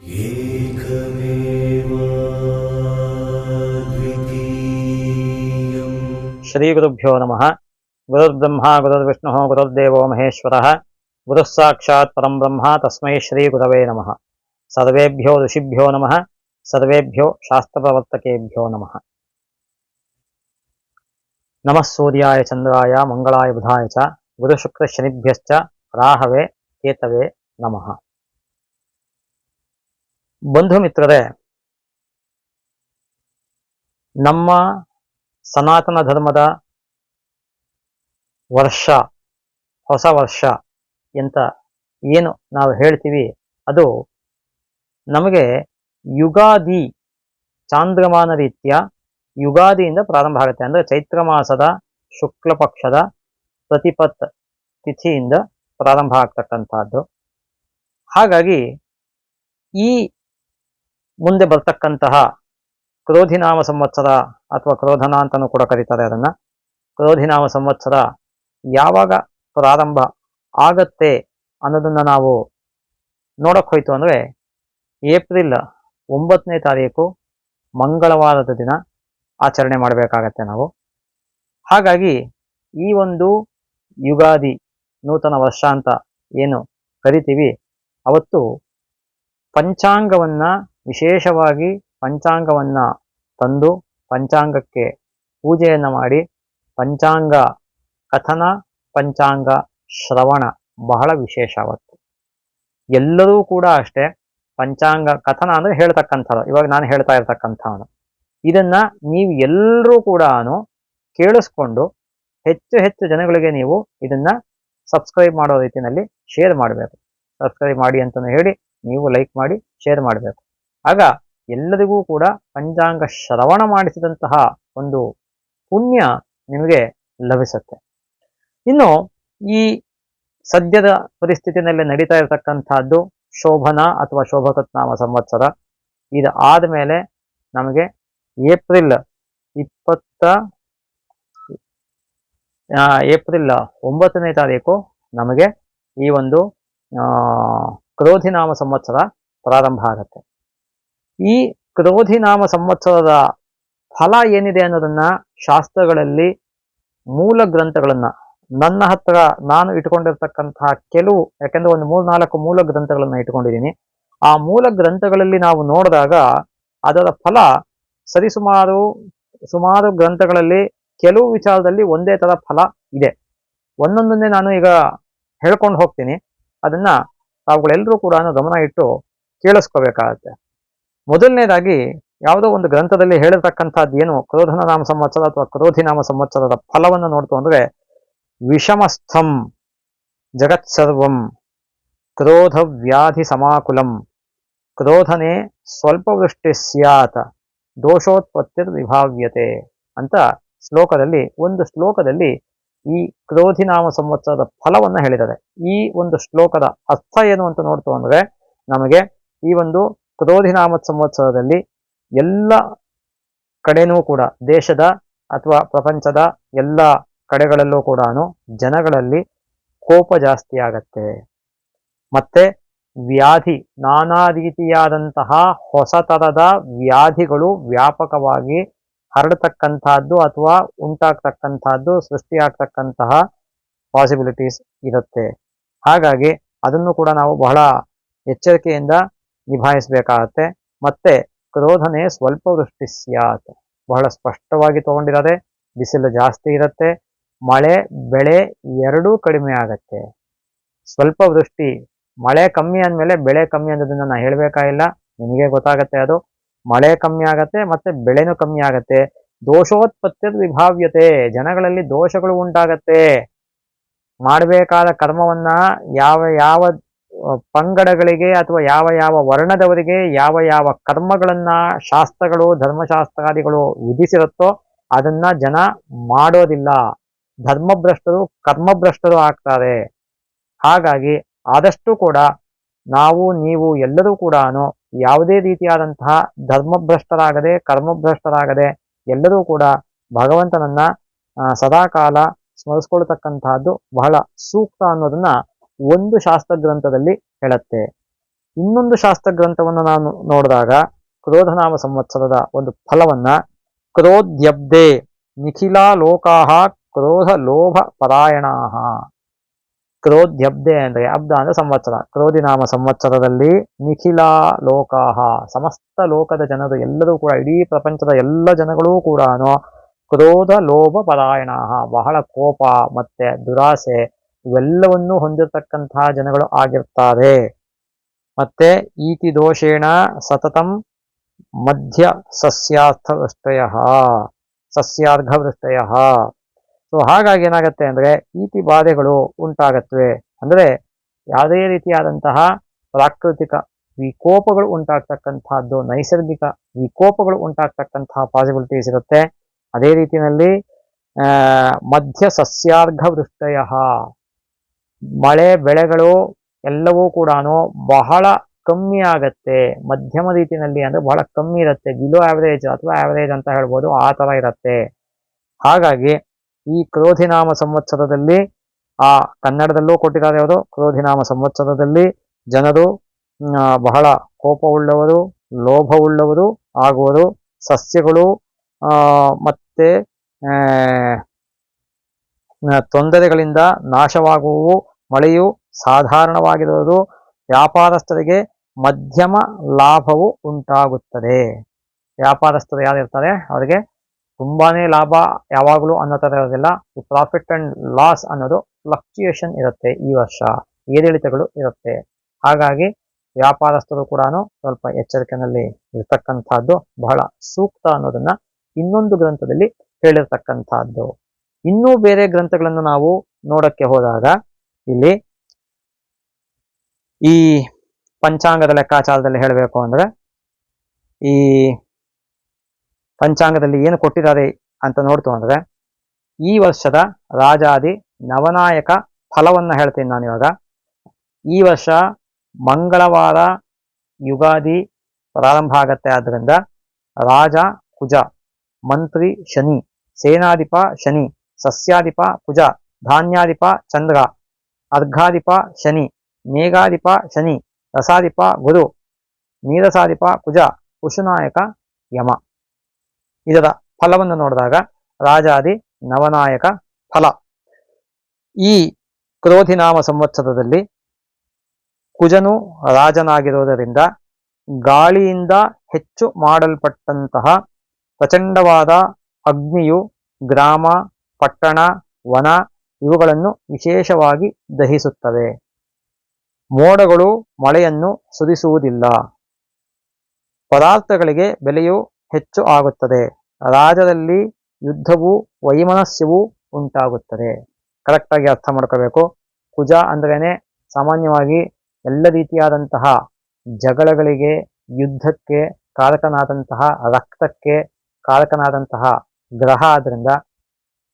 ಶ್ರೀ ಗುರುಭ್ಯೋ ನಮಃ. ಗುರುರ್ಬ್ರಹ್ಮ ಗುರುರ್ವಿಷ್ಣು ಗುರುರ್ದೇವೋ ಮಹೇಶ್ವರಃ. ಗುರುಃ ಸಾಕ್ಷಾತ್ ಪರಂ ಬ್ರಹ್ಮ ತಸ್ಮೈ ಶ್ರೀ ಗುರವೇ ನಮಃ. ಸರ್ವೇಭ್ಯೋ ಋಷಿಭ್ಯೋ ನಮಃ. ಸರ್ವೇಭ್ಯೋ ಶಾಸ್ತ್ರಪ್ರವರ್ತಕೇಭ್ಯೋ ನಮಃ. ನಮಃ ಸೂರ್ಯಾಯ ಚಂದ್ರಾಯ ಮಂಗಳಾಯ ಬುಧಾಯ ಚ ಗುರು ಶುಕ್ರ ಶನಿಭ್ಯಶ್ಚ ರಾಹವೇ ಕೇತವೇ ನಮಃ. ಬಂಧು ಮಿತ್ರರೇ, ನಮ್ಮ ಸನಾತನ ಧರ್ಮದ ವರ್ಷ, ಹೊಸ ವರ್ಷ ಅಂತ ಏನು ನಾವು ಹೇಳ್ತೀವಿ, ಅದು ನಮಗೆ ಯುಗಾದಿ ಚಾಂದ್ರಮಾನ ರೀತಿಯ ಯುಗಾದಿಯಿಂದ ಪ್ರಾರಂಭ ಆಗುತ್ತೆ. ಅಂದರೆ ಚೈತ್ರ ಮಾಸದ ಶುಕ್ಲ ಪಕ್ಷದ ಪ್ರತಿಪತ್ ತಿಥಿಯಿಂದ ಪ್ರಾರಂಭ ಆಗ್ತಕ್ಕಂಥದ್ದು. ಹಾಗಾಗಿ ಈ ಮುಂದೆ ಬರ್ತಕ್ಕಂತಹ ಕ್ರೋಧಿನಾಮ ಸಂವತ್ಸರ ಅಥವಾ ಕ್ರೋಧನ ಅಂತಲೂ ಕೂಡ ಕರೀತಾರೆ ಅದನ್ನ, ಕ್ರೋಧಿನಾಮ ಸಂವತ್ಸರ ಯಾವಾಗ ಪ್ರಾರಂಭ ಆಗತ್ತೆ ಅನ್ನೋದನ್ನ ನಾವು ನೋಡಕ್ ಹೋಯ್ತು ಅಂದ್ರೆ ಏಪ್ರಿಲ್ 9ನೇ ತಾರೀಕು ಮಂಗಳವಾರದ ದಿನ ಆಚರಣೆ ಮಾಡಬೇಕಾಗತ್ತೆ ನಾವು. ಹಾಗಾಗಿ ಈ ಒಂದು ಯುಗಾದಿ ನೂತನ ವರ್ಷ ಅಂತ ಏನು ಕರಿತೀವಿ, ಅವತ್ತು ಪಂಚಾಂಗವನ್ನ, ವಿಶೇಷವಾಗಿ ಪಂಚಾಂಗವನ್ನ ತಂದು ಪಂಚಾಂಗಕ್ಕೆ ಪೂಜೆಯನ್ನ ಮಾಡಿ ಪಂಚಾಂಗ ಕಥನ, ಪಂಚಾಂಗ ಶ್ರವಣ ಬಹಳ ವಿಶೇಷ ಅವತ್ತು. ಎಲ್ಲರೂ ಕೂಡ ಅಷ್ಟೇ, ಪಂಚಾಂಗ ಕಥನ ಅಂದ್ರೆ ಹೇಳ್ತಕ್ಕಂಥದ್ದು, ಇವಾಗ ನಾನು ಹೇಳ್ತಾ ಇರ್ತಕ್ಕಂಥವನು, ಇದನ್ನ ನೀವು ಎಲ್ಲರೂ ಕೂಡ ಕೇಳಿಸ್ಕೊಂಡು ಹೆಚ್ಚು ಹೆಚ್ಚು ಜನಗಳಿಗೆ ನೀವು ಇದನ್ನ ಸಬ್ಸ್ಕ್ರೈಬ್ ಮಾಡೋ ರೀತಿಯಲ್ಲಿ ಶೇರ್ ಮಾಡಬೇಕು. ಸಬ್ಸ್ಕ್ರೈಬ್ ಮಾಡಿ ಅಂತಲೂ ಹೇಳಿ ನೀವು ಲೈಕ್ ಮಾಡಿ ಶೇರ್ ಮಾಡಬೇಕು. ಆಗ ಎಲ್ಲರಿಗೂ ಕೂಡ ಪಂಚಾಂಗ ಶ್ರವಣ ಮಾಡಿಸಿದಂತಹ ಒಂದು ಪುಣ್ಯ ನಿಮಗೆ ಲಭಿಸುತ್ತೆ. ಇನ್ನು ಈ ಸದ್ಯದ ಪರಿಸ್ಥಿತಿನಲ್ಲಿ ನಡೀತಾ ಇರತಕ್ಕಂಥದ್ದು ಶೋಭನ ಅಥವಾ ಶೋಭಕೃತ್ನಾಮ ಸಂವತ್ಸರ. ಇದು ಆದಮೇಲೆ ನಮಗೆ ಏಪ್ರಿಲ್ 9ನೇ ತಾರೀಕು ನಮಗೆ ಈ ಒಂದು ಕ್ರೋಧಿನಾಮ ಸಂವತ್ಸರ ಪ್ರಾರಂಭ ಆಗುತ್ತೆ. ಈ ಕ್ರೋಧಿನಾಮ ಸಂವತ್ಸರದ ಫಲ ಏನಿದೆ ಅನ್ನೋದನ್ನ ಶಾಸ್ತ್ರಗಳಲ್ಲಿ ಮೂಲ ಗ್ರಂಥಗಳನ್ನ ನನ್ನ ಹತ್ರ ನಾನು ಇಟ್ಕೊಂಡಿರ್ತಕ್ಕಂತಹ ಕೆಲವು, ಯಾಕೆಂದ್ರೆ ಒಂದು 3-4 ಮೂಲ ಗ್ರಂಥಗಳನ್ನ ಇಟ್ಕೊಂಡಿದ್ದೀನಿ. ಆ ಮೂಲ ಗ್ರಂಥಗಳಲ್ಲಿ ನಾವು ನೋಡಿದಾಗ ಅದರ ಫಲ ಸುಮಾರು ಗ್ರಂಥಗಳಲ್ಲಿ ಕೆಲವು ವಿಚಾರದಲ್ಲಿ ಒಂದೇ ತರ ಫಲ ಇದೆ. ಒಂದೊಂದನ್ನೇ ನಾನು ಈಗ ಹೇಳ್ಕೊಂಡು ಹೋಗ್ತೀನಿ, ಅದನ್ನ ತಾವುಗಳೆಲ್ಲರೂ ಕೂಡ ಗಮನ ಇಟ್ಟು ಕೇಳಿಸ್ಕೋಬೇಕಾಗತ್ತೆ. ಮೊದಲನೇದಾಗಿ ಯಾವುದೋ ಒಂದು ಗ್ರಂಥದಲ್ಲಿ ಹೇಳಿರ್ತಕ್ಕಂಥದ್ದು ಏನು ಕ್ರೋಧನ ನಾಮ ಸಂವತ್ಸರ ಅಥವಾ ಕ್ರೋಧಿನಾಮ ಸಂವತ್ಸರದ ಫಲವನ್ನು ನೋಡ್ತು ಅಂದ್ರೆ, ವಿಷಮಸ್ಥಂ ಜಗತ್ಸರ್ವಂ ಕ್ರೋಧ ವ್ಯಾಧಿ ಸಮಾಕುಲಂ ಕ್ರೋಧನೆ ಸ್ವಲ್ಪ ವೃಷ್ಟಿ ಸ್ಯಾತ್ ದೋಷೋತ್ಪತ್ತಿರ್ ವಿಭಾವ್ಯತೆ ಅಂತ ಒಂದು ಶ್ಲೋಕದಲ್ಲಿ ಈ ಕ್ರೋಧಿನಾಮ ಸಂವತ್ಸರದ ಫಲವನ್ನ ಹೇಳಿದ್ದಾರೆ. ಈ ಒಂದು ಶ್ಲೋಕದ ಅರ್ಥ ಏನು ಅಂತ ನೋಡ್ತು ಅಂದ್ರೆ, ನಮಗೆ ಈ ಒಂದು ಕ್ರೋಧಿನಾಮ ಸಂವತ್ಸರದಲ್ಲಿ ಎಲ್ಲ ಕಡೆನೂ ಕೂಡ, ದೇಶದ ಅಥವಾ ಪ್ರಪಂಚದ ಎಲ್ಲ ಕಡೆಗಳಲ್ಲೂ ಕೂಡ ಜನಗಳಲ್ಲಿ ಕೋಪ ಜಾಸ್ತಿ ಆಗತ್ತೆ. ಮತ್ತೆ ವ್ಯಾಧಿ, ನಾನಾ ರೀತಿಯಾದಂತಹ ಹೊಸ ತರದ ವ್ಯಾಧಿಗಳು ವ್ಯಾಪಕವಾಗಿ ಹರಡತಕ್ಕಂತಹದ್ದು ಅಥವಾ ಉಂಟಾಗ್ತಕ್ಕಂತಹದ್ದು, ಸೃಷ್ಟಿಯಾಗ್ತಕ್ಕಂತಹ ಪಾಸಿಬಿಲಿಟೀಸ್ ಇರುತ್ತೆ. ಹಾಗಾಗಿ ಅದನ್ನು ಕೂಡ ನಾವು ಬಹಳ ಎಚ್ಚರಿಕೆಯಿಂದ ನಿಭಾಯಿಸಬೇಕಾಗತ್ತೆ. ಮತ್ತೆ ಕ್ರೋಧನೆ ಸ್ವಲ್ಪ ವೃಷ್ಟಿ ಸ್ಯಾತ್, ಬಹಳ ಸ್ಪಷ್ಟವಾಗಿ ತಗೊಂಡಿದ್ದಾರೆ. ಬಿಸಿಲು ಜಾಸ್ತಿ ಇರುತ್ತೆ, ಮಳೆ ಬೆಳೆ ಎರಡೂ ಕಡಿಮೆ ಆಗತ್ತೆ. ಸ್ವಲ್ಪ ವೃಷ್ಟಿ, ಮಳೆ ಕಮ್ಮಿ ಅಂದಮೇಲೆ ಬೆಳೆ ಕಮ್ಮಿ ಅನ್ನೋದನ್ನ ನಾನು ಹೇಳ್ಬೇಕಾಗಿಲ್ಲ, ನಿಮಗೆ ಗೊತ್ತಾಗತ್ತೆ. ಅದು ಮಳೆ ಕಮ್ಮಿ ಆಗತ್ತೆ, ಮತ್ತೆ ಬೆಳೆನೂ ಕಮ್ಮಿ ಆಗತ್ತೆ. ದೋಷೋತ್ಪತ್ತಿರ್ ವಿಭಾವ್ಯತೆ, ಜನಗಳಲ್ಲಿ ದೋಷಗಳು ಉಂಟಾಗತ್ತೆ. ಮಾಡಬೇಕಾದ ಕರ್ಮವನ್ನ ಯಾವ ಪಂಗಡಗಳಿಗೆ ಅಥವಾ ಯಾವ ವರ್ಣದವರಿಗೆ ಯಾವ ಕರ್ಮಗಳನ್ನ ಶಾಸ್ತ್ರಗಳು, ಧರ್ಮಶಾಸ್ತ್ರಾದಿಗಳು ವಿಧಿಸಿರುತ್ತೋ ಅದನ್ನ ಜನ ಮಾಡೋದಿಲ್ಲ. ಧರ್ಮಭ್ರಷ್ಟರು ಕರ್ಮಭ್ರಷ್ಟರು ಆಗ್ತಾರೆ. ಹಾಗಾಗಿ ಆದಷ್ಟು ಕೂಡ ನೀವು ಎಲ್ಲರೂ ಕೂಡ ಯಾವುದೇ ರೀತಿಯಾದಂತಹ ಧರ್ಮಭ್ರಷ್ಟರಾಗದೆ, ಕರ್ಮಭ್ರಷ್ಟರಾಗದೆ ಎಲ್ಲರೂ ಕೂಡ ಭಗವಂತನನ್ನ ಸದಾಕಾಲ ಸ್ಮರಿಸ್ಕೊಳ್ತಕ್ಕಂತಹದ್ದು ಬಹಳ ಸೂಕ್ತ ಅನ್ನೋದನ್ನ ಒಂದು ಶಾಸ್ತ್ರ ಗ್ರಂಥದಲ್ಲಿ ಹೇಳುತ್ತೆ. ಇನ್ನೊಂದು ಶಾಸ್ತ್ರ ಗ್ರಂಥವನ್ನು ನಾನು ನೋಡಿದಾಗ ಕ್ರೋಧನಾಮ ಸಂವತ್ಸರದ ಒಂದು ಫಲವನ್ನ ಕ್ರೋಧ್ಯಬ್ದೆ ನಿಖಿಲಾ ಲೋಕಾಹ ಕ್ರೋಧ ಲೋಭ ಪರಾಯಣಾಹ. ಕ್ರೋಧ್ಯಬ್ದೆ ಅಂದ್ರೆ ಅಬ್ದ ಅಂದ್ರೆ ಸಂವತ್ಸರ, ಕ್ರೋಧಿನಾಮ ಸಂವತ್ಸರದಲ್ಲಿ ನಿಖಿಲಾ ಲೋಕಾಹ ಸಮಸ್ತ ಲೋಕದ ಜನರು ಎಲ್ಲರೂ ಕೂಡ, ಇಡೀ ಪ್ರಪಂಚದ ಎಲ್ಲ ಜನಗಳೂ ಕೂಡ ಕ್ರೋಧ ಲೋಭ ಪರಾಯಣಾಹ ಬಹಳ ಕೋಪ ಮತ್ತೆ ದುರಾಸೆ ಇವೆಲ್ಲವನ್ನೂ ಹೊಂದಿರತಕ್ಕಂತಹ ಜನಗಳು ಆಗಿರ್ತಾರೆ. ಮತ್ತೆ ಈತಿ ದೋಷೇಣ ಸತತಂ ಮಧ್ಯ ಸಸ್ಯಾರ್ಘವೃಷ್ಟಯ. ಸೊ ಹಾಗಾಗಿ ಏನಾಗತ್ತೆ ಅಂದ್ರೆ ಈತಿ ಬಾಧೆಗಳು ಉಂಟಾಗತ್ವೆ, ಅಂದ್ರೆ ಯಾವುದೇ ರೀತಿಯಾದಂತಹ ಪ್ರಾಕೃತಿಕ ವಿಕೋಪಗಳು ಉಂಟಾಗ್ತಕ್ಕಂತಹದ್ದು, ನೈಸರ್ಗಿಕ ವಿಕೋಪಗಳು ಉಂಟಾಗ್ತಕ್ಕಂತಹ ಪಾಸಿಬಿಲಿಟೀಸ್ ಇರುತ್ತೆ. ಅದೇ ರೀತಿಯಲ್ಲಿ ಮಧ್ಯ ಸಸ್ಯಾರ್ಘವೃಷ್ಟಯ ಮಳೆ ಬೆಳೆಗಳು ಎಲ್ಲವೂ ಕೂಡ ಬಹಳ ಕಮ್ಮಿ ಆಗತ್ತೆ, ಮಧ್ಯಮ ರೀತಿಯಲ್ಲಿ ಅಂದ್ರೆ ಬಹಳ ಕಮ್ಮಿ ಇರುತ್ತೆ, ಬಿಲೋ ಆವರೇಜ್ ಅಥವಾ ಆವರೇಜ್ ಅಂತ ಹೇಳ್ಬೋದು, ಆ ತರ ಇರುತ್ತೆ. ಹಾಗಾಗಿ ಈ ಕ್ರೋಧಿನಾಮ ಸಂವತ್ಸರದಲ್ಲಿ ಕನ್ನಡದಲ್ಲೂ ಕೊಟ್ಟಿದ್ದಾರೆ ಅವರು, ಕ್ರೋಧಿನಾಮ ಸಂವತ್ಸರದಲ್ಲಿ ಜನರು ಬಹಳ ಕೋಪವುಳ್ಳವರು, ಲೋಭವುಳ್ಳವರು ಆಗುವರು, ಸಸ್ಯಗಳು ಮತ್ತೆ ತೊಂದರೆಗಳಿಂದ ನಾಶವಾಗುವು, ಮಳೆಯು ಸಾಧಾರಣವಾಗಿರುವುದು, ವ್ಯಾಪಾರಸ್ಥರಿಗೆ ಮಧ್ಯಮ ಲಾಭವು ಉಂಟಾಗುತ್ತದೆ. ವ್ಯಾಪಾರಸ್ಥರು ಯಾರಿರ್ತಾರೆ ಅವರಿಗೆ ತುಂಬಾನೇ ಲಾಭ ಯಾವಾಗಲೂ ಅನ್ನೋ ತರ ಇರೋದಿಲ್ಲ. ಈ ಪ್ರಾಫಿಟ್ ಅಂಡ್ ಲಾಸ್ ಅನ್ನೋದು ಫ್ಲಕ್ಚುಯೇಷನ್ ಇರುತ್ತೆ, ಈ ವರ್ಷ ಏರಿಳಿತಗಳು ಇರುತ್ತೆ. ಹಾಗಾಗಿ ವ್ಯಾಪಾರಸ್ಥರು ಕೂಡ ಸ್ವಲ್ಪ ಎಚ್ಚರಿಕೆಯಲ್ಲಿ ಇರ್ತಕ್ಕಂಥದ್ದು ಬಹಳ ಸೂಕ್ತ ಅನ್ನೋದನ್ನ ಇನ್ನೊಂದು ಗ್ರಂಥದಲ್ಲಿ ಹೇಳಿರ್ತಕ್ಕಂಥದ್ದು. ಇನ್ನೂ ಬೇರೆ ಗ್ರಂಥಗಳನ್ನು ನಾವು ನೋಡಕ್ಕೆ ಹೋದಾಗ ಇಲ್ಲಿ ಈ ಪಂಚಾಂಗದ ಲೆಕ್ಕಾಚಾರದಲ್ಲಿ ಹೇಳಬೇಕು ಅಂದ್ರೆ ಈ ಪಂಚಾಂಗದಲ್ಲಿ ಏನು ಕೊಟ್ಟಿದ್ದಾರೆ ಅಂತ ನೋಡ್ತು ಅಂದ್ರೆ ಈ ವರ್ಷದ ರಾಜಾದಿ ನವನಾಯಕ ಫಲವನ್ನ ಹೇಳ್ತೀನಿ ನಾನು ಇವಾಗ. ಈ ವರ್ಷ ಮಂಗಳವಾರ ಯುಗಾದಿ ಪ್ರಾರಂಭ ಆಗತ್ತೆ, ಆದ್ರಿಂದ ರಾಜ ಕುಜ, ಮಂತ್ರಿ ಶನಿ, ಸೇನಾಧಿಪ ಶನಿ, ಸಸ್ಯಾಧಿಪ ಕುಜ, ಧಾನ್ಯಾಧಿಪ ಚಂದ್ರ, ಅರ್ಘಾಧಿಪ ಶನಿ, ಮೇಘಾಧಿಪ ಶನಿ, ರಸಾಧಿಪ ಗುರು, ನೀರಸಾಧಿಪ ಕುಜ, ಕುಶನಾಯಕ ಯಮ. ಇದರ ಫಲವನ್ನು ನೋಡಿದಾಗ ರಾಜಾದಿ ನವನಾಯಕ ಫಲ. ಈ ಕ್ರೋಧಿನಾಮ ಸಂವತ್ಸರದಲ್ಲಿ ಕುಜನು ರಾಜನಾಗಿರುವುದರಿಂದ ಗಾಳಿಯಿಂದ ಹೆಚ್ಚು ಮಾಡಲ್ಪಟ್ಟಂತಹ ಪ್ರಚಂಡವಾದ ಅಗ್ನಿಯು ಗ್ರಾಮ, ಪಟ್ಟಣ, ವನ ಇವುಗಳನ್ನು ವಿಶೇಷವಾಗಿ ದಹಿಸುತ್ತವೆ. ಮೋಡಗಳು ಮಳೆಯನ್ನು ಸುರಿಸುವುದಿಲ್ಲ. ಪದಾರ್ಥಗಳಿಗೆ ಬೆಲೆಯು ಹೆಚ್ಚು ಆಗುತ್ತದೆ. ರಾಜ್ಯದಲ್ಲಿ ಯುದ್ಧವೂ ವೈಮನಸ್ಯವೂ ಉಂಟಾಗುತ್ತದೆ. ಕರೆಕ್ಟಾಗಿ ಅರ್ಥ ಮಾಡ್ಕೋಬೇಕು. ಕುಜ ಅಂದ್ರೇನೆ ಸಾಮಾನ್ಯವಾಗಿ ಎಲ್ಲ ರೀತಿಯಾದಂತಹ ಜಗಳಗಳಿಗೆ, ಯುದ್ಧಕ್ಕೆ ಕಾರಕನಾದಂತಹ, ರಕ್ತಕ್ಕೆ ಕಾರಕನಾದಂತಹ ಗ್ರಹ. ಆದ್ರಿಂದ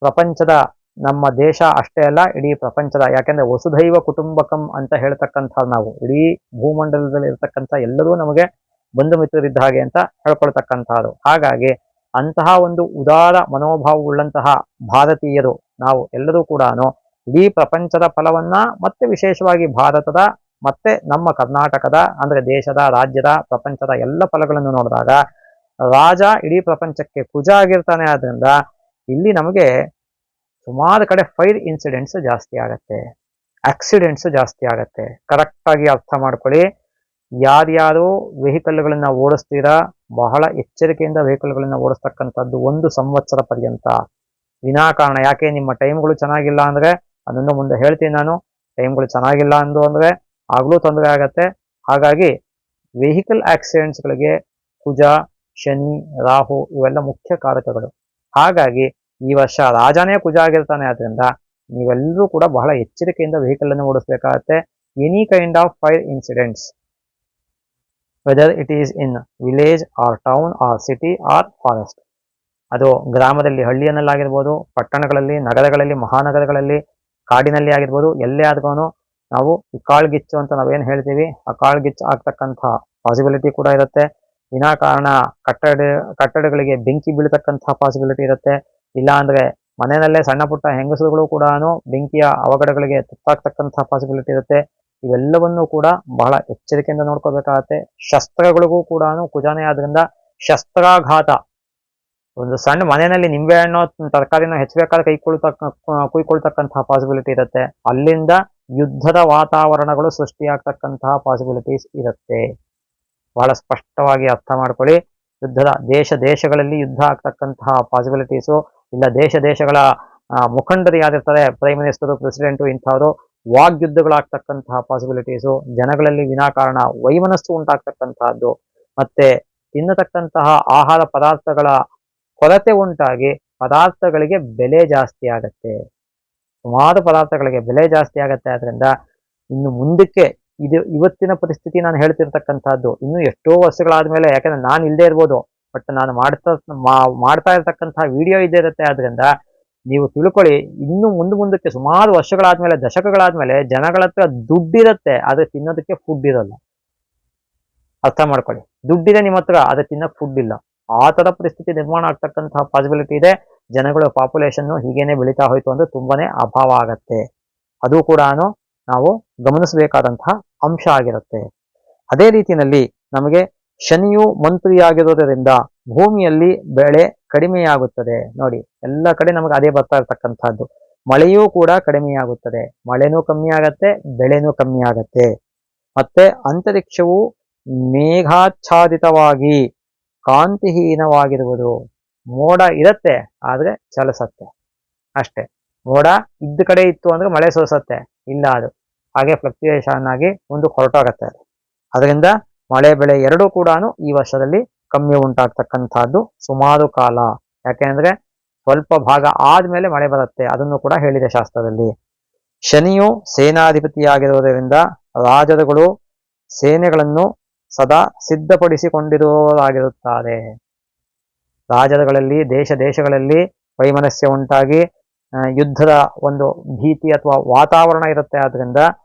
ಪ್ರಪಂಚದ, ನಮ್ಮ ದೇಶ ಅಷ್ಟೇ ಅಲ್ಲ ಇಡೀ ಪ್ರಪಂಚದ, ಯಾಕೆಂದ್ರೆ ವಸುಧೈವ ಕುಟುಂಬಕಂ ಅಂತ ಹೇಳ್ತಕ್ಕಂಥ ನಾವು ಇಡೀ ಭೂಮಂಡಲದಲ್ಲಿ ಇರ್ತಕ್ಕಂಥ ಎಲ್ಲರೂ ನಮಗೆ ಬಂಧು ಮಿತ್ರರಿದ್ದ ಹಾಗೆ ಅಂತ ಹೇಳ್ಕೊಳ್ತಕ್ಕಂಥದ್ದು. ಹಾಗಾಗಿ ಅಂತಹ ಒಂದು ಉದಾರ ಮನೋಭಾವವುಳ್ಳಂತಹ ಭಾರತೀಯರು ನಾವು ಎಲ್ಲರೂ ಕೂಡ ಇಡೀ ಪ್ರಪಂಚದ ಫಲವನ್ನ, ಮತ್ತೆ ವಿಶೇಷವಾಗಿ ಭಾರತದ ಮತ್ತೆ ನಮ್ಮ ಕರ್ನಾಟಕದ ಅಂದ್ರೆ ದೇಶದ, ರಾಜ್ಯದ, ಪ್ರಪಂಚದ ಎಲ್ಲ ಫಲಗಳನ್ನು ನೋಡಿದಾಗ ರಾಜ ಇಡೀ ಪ್ರಪಂಚಕ್ಕೆ ಕುಜ ಆಗಿರ್ತಾನೆ. ಆದ್ರಿಂದ ಇಲ್ಲಿ ನಮಗೆ ಸುಮಾರು ಕಡೆ ಫೈರ್ ಇನ್ಸಿಡೆಂಟ್ಸ್ ಜಾಸ್ತಿ ಆಗತ್ತೆ, ಆಕ್ಸಿಡೆಂಟ್ಸ್ ಜಾಸ್ತಿ ಆಗತ್ತೆ. ಕರೆಕ್ಟ್ ಆಗಿ ಅರ್ಥ ಮಾಡ್ಕೊಳ್ಳಿ. ಯಾರ್ಯಾರು ವೆಹಿಕಲ್ಗಳನ್ನ ಓಡಿಸ್ತೀರಾ ಬಹಳ ಎಚ್ಚರಿಕೆಯಿಂದ ವೆಹಿಕಲ್ಗಳನ್ನ ಓಡಿಸ್ತಕ್ಕಂಥದ್ದು ಒಂದು ಸಂವತ್ಸರ ಪರ್ಯಂತ ವಿನಾಕಾರಣ. ಯಾಕೆ ನಿಮ್ಮ ಟೈಮ್ಗಳು ಚೆನ್ನಾಗಿಲ್ಲ ಅಂದ್ರೆ, ಅದನ್ನು ಮುಂದೆ ಹೇಳ್ತೀನಿ ನಾನು, ಟೈಮ್ಗಳು ಚೆನ್ನಾಗಿಲ್ಲ ಅಂದು ಅಂದ್ರೆ ಆಗ್ಲೂ ತೊಂದರೆ ಆಗತ್ತೆ. ಹಾಗಾಗಿ ವೆಹಿಕಲ್ ಆಕ್ಸಿಡೆಂಟ್ಸ್ಗಳಿಗೆ ಕುಜ, ಶನಿ, ರಾಹು ಇವೆಲ್ಲ ಮುಖ್ಯ ಕಾರಕಗಳು. ಹಾಗಾಗಿ ಈ ವರ್ಷ ರಾಜನೇ ಕುಜ ಆಗಿರ್ತಾನೆ. ಆದ್ರಿಂದ ನೀವೆಲ್ಲರೂ ಕೂಡ ಬಹಳ ಎಚ್ಚರಿಕೆಯಿಂದ ವೆಹಿಕಲ್ ಅನ್ನು ಓಡಿಸ್ಬೇಕಾಗತ್ತೆ. Any kind of fire incidents, whether it is in village or town or city or forest, ಅದು ಗ್ರಾಮದಲ್ಲಿ ಹಳ್ಳಿಯನ್ನಲ್ಲಾಗಿರ್ಬೋದು, ಪಟ್ಟಣಗಳಲ್ಲಿ, ನಗರಗಳಲ್ಲಿ, ಮಹಾನಗರಗಳಲ್ಲಿ, ಕಾಡಿನಲ್ಲಿ ಆಗಿರ್ಬೋದು, ಎಲ್ಲೇ ಆದ್ರೂ ನಾವು ಈ ಕಾಳ್ಗಿಚ್ಚು ಅಂತ ನಾವೇನು ಹೇಳ್ತೀವಿ, ಆ ಕಾಳ್ಗಿಚ್ಚು ಆಗ್ತಕ್ಕಂಥ ಪಾಸಿಬಿಲಿಟಿ ಕೂಡ ಇರುತ್ತೆ. ವಿನಾಕಾರಣ ಕಟ್ಟಡಗಳಿಗೆ ಬೆಂಕಿ ಬೀಳ್ತಕ್ಕಂಥ ಪಾಸಿಬಿಲಿಟಿ ಇರುತ್ತೆ. ಇಲ್ಲ ಅಂದ್ರೆ ಮನೆಯಲ್ಲೇ ಸಣ್ಣ ಪುಟ್ಟ ಹೆಂಗಸರುಗಳು ಕೂಡ ಬೆಂಕಿಯ ಅವಘಡಗಳಿಗೆ ತುತ್ತಾಗ್ತಕ್ಕಂಥ ಪಾಸಿಬಿಲಿಟಿ ಇರುತ್ತೆ. ಇವೆಲ್ಲವನ್ನೂ ಕೂಡ ಬಹಳ ಎಚ್ಚರಿಕೆಯಿಂದ ನೋಡ್ಕೋಬೇಕಾಗತ್ತೆ. ಶಸ್ತ್ರಗಳಿಗೂ ಕೂಡ ಕುಜಾನೆ ಆದ್ರಿಂದ ಶಸ್ತ್ರಾಘಾತ, ಒಂದು ಸಣ್ಣ ಮನೆಯಲ್ಲಿ ನಿಂಬೆ ಹಣ್ಣು ತರಕಾರಿನ ಹೆಚ್ಚಬೇಕಾದ್ರೆ ಕುಯ್ಕೊಳ್ತಕ್ಕಂತಹ ಪಾಸಿಬಿಲಿಟಿ ಇರುತ್ತೆ. ಅಲ್ಲಿಂದ ಯುದ್ಧದ ವಾತಾವರಣಗಳು ಸೃಷ್ಟಿಯಾಗ್ತಕ್ಕಂತಹ ಪಾಸಿಬಿಲಿಟೀಸ್ ಇರುತ್ತೆ. ಬಹಳ ಸ್ಪಷ್ಟವಾಗಿ ಅರ್ಥ ಮಾಡ್ಕೊಳ್ಳಿ. ದೇಶಗಳಲ್ಲಿ ಯುದ್ಧ ಆಗ್ತಕ್ಕಂತಹ ಪಾಸಿಬಿಲಿಟೀಸು, ಇಲ್ಲ ದೇಶಗಳ ಮುಖಂಡರು ಯಾರಿರ್ತಾರೆ, ಪ್ರೈಮ್ ಮಿನಿಸ್ಟರು, ಪ್ರೆಸಿಡೆಂಟು, ಇಂಥವರು ವಾಗ್ಯುದ್ಧಗಳಾಗ್ತಕ್ಕಂತಹ ಪಾಸಿಬಿಲಿಟೀಸು, ಜನಗಳಲ್ಲಿ ವಿನಾಕಾರಣ ವೈಮನಸ್ಸು ಉಂಟಾಗ್ತಕ್ಕಂತಹದ್ದು, ಮತ್ತೆ ತಿನ್ನತಕ್ಕಂತಹ ಆಹಾರ ಪದಾರ್ಥಗಳ ಕೊರತೆ ಉಂಟಾಗಿ ಪದಾರ್ಥಗಳಿಗೆ ಬೆಲೆ ಜಾಸ್ತಿ ಆಗತ್ತೆ. ಸುಮಾರು ಪದಾರ್ಥಗಳಿಗೆ ಬೆಲೆ ಜಾಸ್ತಿ ಆಗತ್ತೆ. ಆದ್ರಿಂದ ಇನ್ನು ಮುಂದಕ್ಕೆ ಇವತ್ತಿನ ಪರಿಸ್ಥಿತಿ ನಾನು ಹೇಳ್ತಿರ್ತಕ್ಕಂಥದ್ದು ಇನ್ನು ಎಷ್ಟೋ ವರ್ಷಗಳಾದ್ಮೇಲೆ, ಯಾಕಂದ್ರೆ ನಾನು ಇಲ್ಲದೆ ಇರ್ಬೋದು, ಬಟ್ ನಾನು ಮಾಡ್ತಾ ಇರ್ತಕ್ಕಂತಹ ವಿಡಿಯೋ ಇದ್ದೇ ಇರುತ್ತೆ. ಆದ್ರಿಂದ ನೀವು ತಿಳ್ಕೊಳ್ಳಿ, ಇನ್ನು ಮುಂದಕ್ಕೆ ಸುಮಾರು ವರ್ಷಗಳಾದ್ಮೇಲೆ, ದಶಕಗಳಾದ್ಮೇಲೆ ಜನಗಳ ಹತ್ರ ದುಡ್ಡಿರುತ್ತೆ, ಆದ್ರೆ ತಿನ್ನೋದಕ್ಕೆ ಫುಡ್ ಇರಲ್ಲ. ಅರ್ಥ ಮಾಡ್ಕೊಳ್ಳಿ, ದುಡ್ಡಿದೆ ನಿಮ್ಮ ಹತ್ರ, ಆದ್ರೆ ತಿನ್ನಕ್ ಫುಡ್ ಇಲ್ಲ. ಆ ತರ ಪರಿಸ್ಥಿತಿ ನಿರ್ಮಾಣ ಆಗ್ತಕ್ಕಂತಹ ಪಾಸಿಬಿಲಿಟಿ ಇದೆ. ಜನಗಳ ಪಾಪ್ಯುಲೇಷನ್ ಹೀಗೇನೆ ಬೆಳೀತಾ ಹೋಯ್ತು ಅಂದ್ರೆ ತುಂಬಾನೇ ಅಭಾವ ಆಗತ್ತೆ. ಅದು ಕೂಡ ನಾವು ಗಮನಿಸಬೇಕಾದಂತಹ ಅಂಶ ಆಗಿರುತ್ತೆ. ಅದೇ ರೀತಿಯಲ್ಲಿ ನಮಗೆ ಶನಿಯು ಮಂತ್ರಿಯಾಗಿರೋದ್ರಿಂದ ಭೂಮಿಯಲ್ಲಿ ಬೆಳೆ ಕಡಿಮೆಯಾಗುತ್ತದೆ. ನೋಡಿ, ಎಲ್ಲ ಕಡೆ ನಮಗೆ ಅದೇ ಬರ್ತಾ ಇರ್ತಕ್ಕಂಥದ್ದು. ಮಳೆಯೂ ಕೂಡ ಕಡಿಮೆಯಾಗುತ್ತದೆ, ಮಳೆನೂ ಕಮ್ಮಿ ಆಗತ್ತೆ, ಬೆಳೆನೂ ಕಮ್ಮಿ ಆಗತ್ತೆ. ಮತ್ತೆ ಅಂತರಿಕ್ಷವು ಮೇಘಾಚ್ಛಾದಿತವಾಗಿ ಕಾಂತಿಹೀನವಾಗಿರುವುದು. ಮೋಡ ಇರತ್ತೆ, ಆದ್ರೆ ಚಲಿಸತ್ತೆ ಅಷ್ಟೇ. ಮೋಡ ಇದ್ದ ಕಡೆ ಇತ್ತು ಅಂದ್ರೆ ಮಳೆ ಸುರಿಸತ್ತೆ, ಇಲ್ಲ ಅದು ಹಾಗೆ ಫ್ಲಕ್ಚುಯೇಷನ್ ಆಗಿ ಮುಂದಕ್ಕೆ ಹೊರಟೋಗತ್ತೆ. ಅದರಿಂದ ಮಳೆ ಬೆಳೆ ಎರಡೂ ಕೂಡ ಈ ವರ್ಷದಲ್ಲಿ ಕಮ್ಮಿ ಉಂಟಾಗ್ತಕ್ಕಂಥದ್ದು ಸುಮಾರು ಕಾಲ. ಯಾಕೆಂದ್ರೆ ಸ್ವಲ್ಪ ಭಾಗ ಆದ್ಮೇಲೆ ಮಳೆ ಬರುತ್ತೆ, ಅದನ್ನು ಕೂಡ ಹೇಳಿದೆ ಶಾಸ್ತ್ರದಲ್ಲಿ. ಶನಿಯು ಸೇನಾಧಿಪತಿಯಾಗಿರುವುದರಿಂದ ರಾಜರುಗಳು ಸೇನೆಗಳನ್ನು ಸದಾ ಸಿದ್ಧಪಡಿಸಿಕೊಂಡಿರುವವರಾಗಿರುತ್ತಾರೆ. ರಾಜರುಗಳಲ್ಲಿ ದೇಶಗಳಲ್ಲಿ ವೈಮನಸ್ಯ ಉಂಟಾಗಿ ಯುದ್ಧದ ಒಂದು ಭೀತಿ ಅಥವಾ ವಾತಾವರಣ ಇರುತ್ತೆ. ಆದ್ರಿಂದ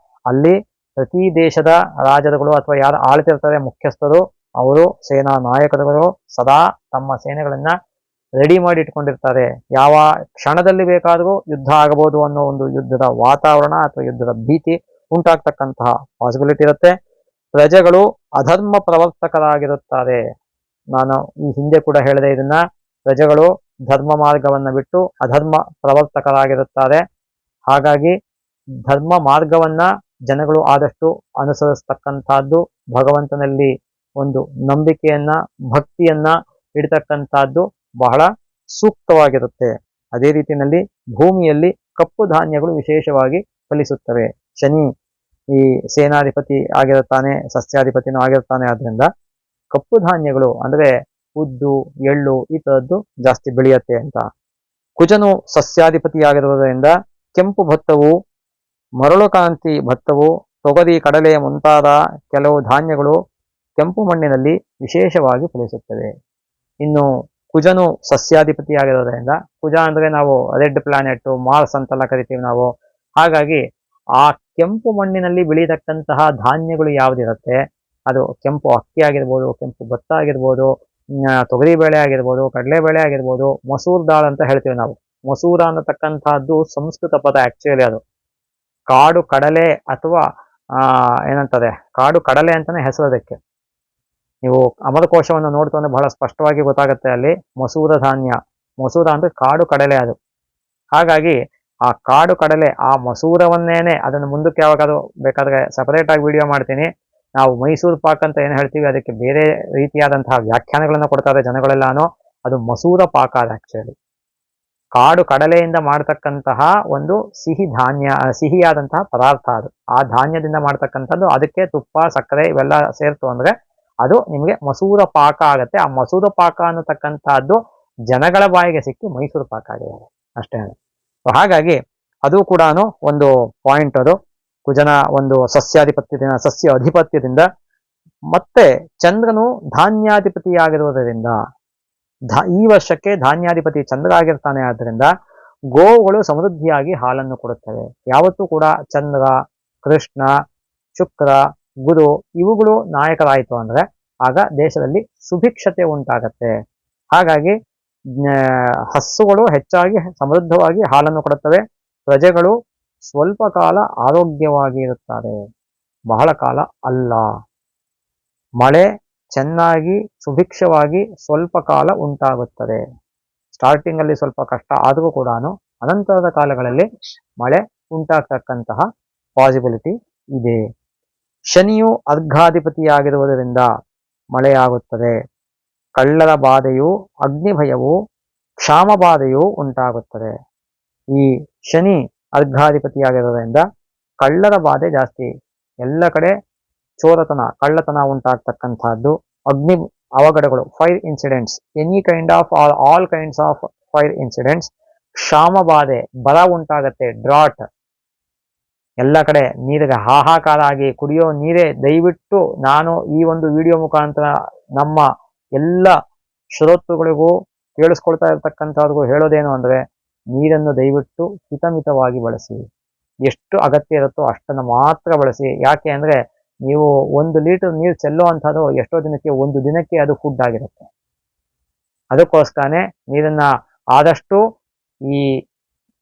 ಅಲ್ಲಿ ಪ್ರತಿ ದೇಶದ ರಾಜರುಗಳು ಅಥವಾ ಯಾರು ಆಳ್ತಿರ್ತಾರೆ ಮುಖ್ಯಸ್ಥರು, ಅವರು ಸೇನಾ ನಾಯಕರುಗಳು ಸದಾ ತಮ್ಮ ಸೇನೆಗಳನ್ನ ರೆಡಿ ಮಾಡಿ ಇಟ್ಕೊಂಡಿರ್ತಾರೆ. ಯಾವ ಕ್ಷಣದಲ್ಲಿ ಬೇಕಾದರೂ ಯುದ್ಧ ಆಗಬಹುದು ಅನ್ನೋ ಒಂದು ಯುದ್ಧದ ವಾತಾವರಣ ಅಥವಾ ಯುದ್ಧದ ಭೀತಿ ಉಂಟಾಗ್ತಕ್ಕಂತಹ ಪಾಸಿಬಿಲಿಟಿ ಇರುತ್ತೆ. ಪ್ರಜೆಗಳು ಅಧರ್ಮ ಪ್ರವರ್ತಕರಾಗಿರುತ್ತಾರೆ. ನಾನು ಈ ಹಿಂದೆ ಕೂಡ ಹೇಳಿದೆ ಇದನ್ನ. ಪ್ರಜೆಗಳು ಧರ್ಮ ಮಾರ್ಗವನ್ನ ಬಿಟ್ಟು ಅಧರ್ಮ ಪ್ರವರ್ತಕರಾಗಿರುತ್ತಾರೆ. ಹಾಗಾಗಿ ಧರ್ಮ ಮಾರ್ಗವನ್ನ ಜನಗಳು ಆದಷ್ಟು ಅನುಸರಿಸ್ತಕ್ಕಂಥದ್ದು, ಭಗವಂತನಲ್ಲಿ ಒಂದು ನಂಬಿಕೆಯನ್ನ, ಭಕ್ತಿಯನ್ನ ಇಡ್ತಕ್ಕಂಥದ್ದು ಬಹಳ ಸೂಕ್ತವಾಗಿರುತ್ತೆ. ಅದೇ ರೀತಿಯಲ್ಲಿ ಭೂಮಿಯಲ್ಲಿ ಕಪ್ಪು ಧಾನ್ಯಗಳು ವಿಶೇಷವಾಗಿ ಫಲಿಸುತ್ತವೆ. ಶನಿ ಈ ಸೇನಾಧಿಪತಿ ಆಗಿರುತ್ತಾನೆ, ಸಸ್ಯಾಧಿಪತಿನೂ ಆಗಿರ್ತಾನೆ. ಆದ್ರಿಂದ ಕಪ್ಪು ಧಾನ್ಯಗಳು ಅಂದ್ರೆ ಉದ್ದು, ಎಳ್ಳು ಈ ತರದ್ದು ಜಾಸ್ತಿ ಬೆಳೆಯುತ್ತೆ ಅಂತ. ಕುಜನು ಸಸ್ಯಾಧಿಪತಿಯಾಗಿರುವುದರಿಂದ ಕೆಂಪು ಭತ್ತವು, ಮರಳುಕಾಂತಿ ಭತ್ತವು, ತೊಗರಿ, ಕಡಲೆ ಮುಂತಾದ ಕೆಲವು ಧಾನ್ಯಗಳು ಕೆಂಪು ಮಣ್ಣಿನಲ್ಲಿ ವಿಶೇಷವಾಗಿ ಫಲಿಸುತ್ತವೆ. ಇನ್ನು ಕುಜನು ಸಸ್ಯಾಧಿಪತಿಯಾಗಿರೋದ್ರಿಂದ, ಕುಜ ಅಂದ್ರೆ ನಾವು ರೆಡ್ ಪ್ಲಾನೆಟ್, ಮಾರ್ಸ್ ಅಂತೆಲ್ಲ ಕರಿತೀವಿ ನಾವು. ಹಾಗಾಗಿ ಆ ಕೆಂಪು ಮಣ್ಣಿನಲ್ಲಿ ಬೆಳೀತಕ್ಕಂತಹ ಧಾನ್ಯಗಳು ಯಾವುದಿರುತ್ತೆ, ಅದು ಕೆಂಪು ಅಕ್ಕಿ ಆಗಿರ್ಬೋದು, ಕೆಂಪು ಭತ್ತ ಆಗಿರ್ಬೋದು, ತೊಗರಿ ಬೇಳೆ ಆಗಿರ್ಬೋದು, ಕಡಲೆ ಬೇಳೆ ಆಗಿರ್ಬೋದು, ಮಸೂರ್ ದಾಲ್ ಅಂತ ಹೇಳ್ತೀವಿ ನಾವು. ಮಸೂರ ಅನ್ನತಕ್ಕಂತಹದ್ದು ಸಂಸ್ಕೃತ ಪದ. ಆಕ್ಚುಲಿ ಅದು ಕಾಡು ಕಡಲೆ ಅಥವಾ ಏನಂತಾರೆ, ಕಾಡು ಕಡಲೆ ಅಂತಾನೆ ಹೆಸರು ಅದಕ್ಕೆ. ನೀವು ಅಮರಕೋಶವನ್ನು ನೋಡ್ತು ಅಂದ್ರೆ ಬಹಳ ಸ್ಪಷ್ಟವಾಗಿ ಗೊತ್ತಾಗುತ್ತೆ. ಅಲ್ಲಿ ಮಸೂರ ಧಾನ್ಯ, ಮಸೂರ ಅಂದ್ರೆ ಕಾಡು ಕಡಲೆ ಅದು. ಹಾಗಾಗಿ ಆ ಕಾಡು ಕಡಲೆ, ಆ ಮಸೂರವನ್ನೇನೆ, ಅದನ್ನು ಮುಂದಕ್ಕೆ ಯಾವಾಗಾದ್ರೂ ಬೇಕಾದ್ರೆ ಸಪರೇಟ್ ಆಗಿ ವಿಡಿಯೋ ಮಾಡ್ತೀನಿ. ನಾವು ಮೈಸೂರು ಪಾಕ್ ಅಂತ ಏನು ಹೇಳ್ತೀವಿ, ಅದಕ್ಕೆ ಬೇರೆ ರೀತಿಯಾದಂತಹ ವ್ಯಾಖ್ಯಾನಗಳನ್ನ ಕೊಡ್ತಾರೆ ಜನಗಳೆಲ್ಲಾನು. ಅದು ಮಸೂರ ಪಾಕ ಅದು ಆಕ್ಚುಲಿ. ಕಾಡು ಕಡಲೆಯಿಂದ ಮಾಡ್ತಕ್ಕಂತಹ ಒಂದು ಸಿಹಿಯಾದಂತಹ ಪದಾರ್ಥ ಅದು. ಆ ಧಾನ್ಯದಿಂದ ಮಾಡ್ತಕ್ಕಂಥದ್ದು. ಅದಕ್ಕೆ ತುಪ್ಪ, ಸಕ್ಕರೆ ಇವೆಲ್ಲ ಸೇರ್ತು ಅಂದ್ರೆ ಅದು ನಿಮಗೆ ಮಸೂರ ಪಾಕ ಆಗತ್ತೆ. ಆ ಮಸೂರ ಪಾಕ ಅನ್ನತಕ್ಕಂತಹದ್ದು ಜನಗಳ ಬಾಯಿಗೆ ಸಿಕ್ಕಿ ಮೈಸೂರು ಪಾಕ ಆಗಿದ್ದಾರೆ ಅಷ್ಟೇ. ಹಾಗಾಗಿ ಅದು ಕೂಡ ಒಂದು ಪಾಯಿಂಟ್. ಅದು ಕುಜನ ಒಂದು ಸಸ್ಯ ಅಧಿಪತ್ಯದಿಂದ. ಮತ್ತೆ ಚಂದ್ರನು ಧಾನ್ಯಾಧಿಪತಿಯಾಗಿರುವುದರಿಂದ, ಈ ವರ್ಷಕ್ಕೆ ಧಾನ್ಯಾಧಿಪತಿ ಚಂದ್ರ ಆಗಿರ್ತಾನೆ. ಆದ್ದರಿಂದ ಗೋವುಗಳು ಸಮೃದ್ಧಿಯಾಗಿ ಹಾಲನ್ನು ಕೊಡುತ್ತವೆ. ಯಾವತ್ತೂ ಕೂಡ ಚಂದ್ರ, ಕೃಷ್ಣ, ಶುಕ್ರ, ಗುರು ಇವುಗಳು ನಾಯಕರಾಯಿತು ಅಂದ್ರೆ ಆಗ ದೇಶದಲ್ಲಿ ಸುಭಿಕ್ಷತೆ ಉಂಟಾಗತ್ತೆ. ಹಾಗಾಗಿ ಹಸುಗಳು ಹೆಚ್ಚಾಗಿ ಸಮೃದ್ಧವಾಗಿ ಹಾಲನ್ನು ಕೊಡುತ್ತವೆ. ಪ್ರಜೆಗಳು ಸ್ವಲ್ಪ ಕಾಲ ಆರೋಗ್ಯವಾಗಿ ಇರುತ್ತಾರೆ. ಬಹಳ ಕಾಲ ಅಲ್ಲ. ಮಳೆ ಚೆನ್ನಾಗಿ ಸುಭಿಕ್ಷವಾಗಿ ಸ್ವಲ್ಪ ಕಾಲ ಉಂಟಾಗುತ್ತದೆ. ಸ್ಟಾರ್ಟಿಂಗ್ ಅಲ್ಲಿ ಸ್ವಲ್ಪ ಕಷ್ಟ ಆದರೂ ಕೂಡ ಅನಂತರದ ಕಾಲಗಳಲ್ಲಿ ಮಳೆ ಉಂಟಾಗ್ತಕ್ಕಂತಹ ಪಾಸಿಬಿಲಿಟಿ ಇದೆ. ಶನಿಯು ಅರ್ಘಾಧಿಪತಿಯಾಗಿರುವುದರಿಂದ ಮಳೆಯಾಗುತ್ತದೆ. ಕಳ್ಳರ ಬಾಧೆಯು, ಅಗ್ನಿ ಭಯವು, ಕ್ಷಾಮ ಬಾಧೆಯು ಉಂಟಾಗುತ್ತದೆ. ಈ ಶನಿ ಅರ್ಘಾಧಿಪತಿಯಾಗಿರೋದ್ರಿಂದ ಕಳ್ಳರ ಬಾಧೆ ಜಾಸ್ತಿ. ಎಲ್ಲ ಕಡೆ ಚೋರತನ, ಕಳ್ಳತನ ಉಂಟಾಗ್ತಕ್ಕಂಥದ್ದು, ಅಗ್ನಿ ಅವಘಡಗಳು, fire incidents, any kind of all kinds of fire incidents, ಕ್ಷಾಮ ಬಾಧೆ, ಬರ ಉಂಟಾಗತ್ತೆ, ಡ್ರಾಟ್, ಎಲ್ಲ ಕಡೆ ನೀರಿಗೆ ಹಾಹಾಕಾರ ಆಗಿ ಕುಡಿಯೋ ನೀರೇ. ದಯವಿಟ್ಟು ನಾನು ಈ ಒಂದು ವಿಡಿಯೋ ಮುಖಾಂತರ ನಮ್ಮ ಎಲ್ಲ ಶ್ರೋತೃಗಳಿಗೂ ಕೇಳಿಸ್ಕೊಳ್ತಾ ಇರ್ತಕ್ಕಂಥವ್ರಿಗೂ ಹೇಳೋದೇನು ಅಂದ್ರೆ, ನೀರನ್ನು ದಯವಿಟ್ಟು ಹಿತಮಿತವಾಗಿ ಬಳಸಿ. ಎಷ್ಟು ಅಗತ್ಯ ಇರುತ್ತೋ ಅಷ್ಟನ್ನು ಮಾತ್ರ ಬಳಸಿ. ಯಾಕೆ ಅಂದ್ರೆ ನೀವು 1 ಲೀಟರ್ ನೀರು ಚೆಲ್ಲೋ ಅಂಥದ್ದು ಎಷ್ಟೋ ದಿನಕ್ಕೆ, 1 ದಿನಕ್ಕೆ ಅದು ಫುಡ್ ಆಗಿರುತ್ತೆ. ಅದಕ್ಕೋಸ್ಕರನೇ ನೀರನ್ನ ಆದಷ್ಟು ಈ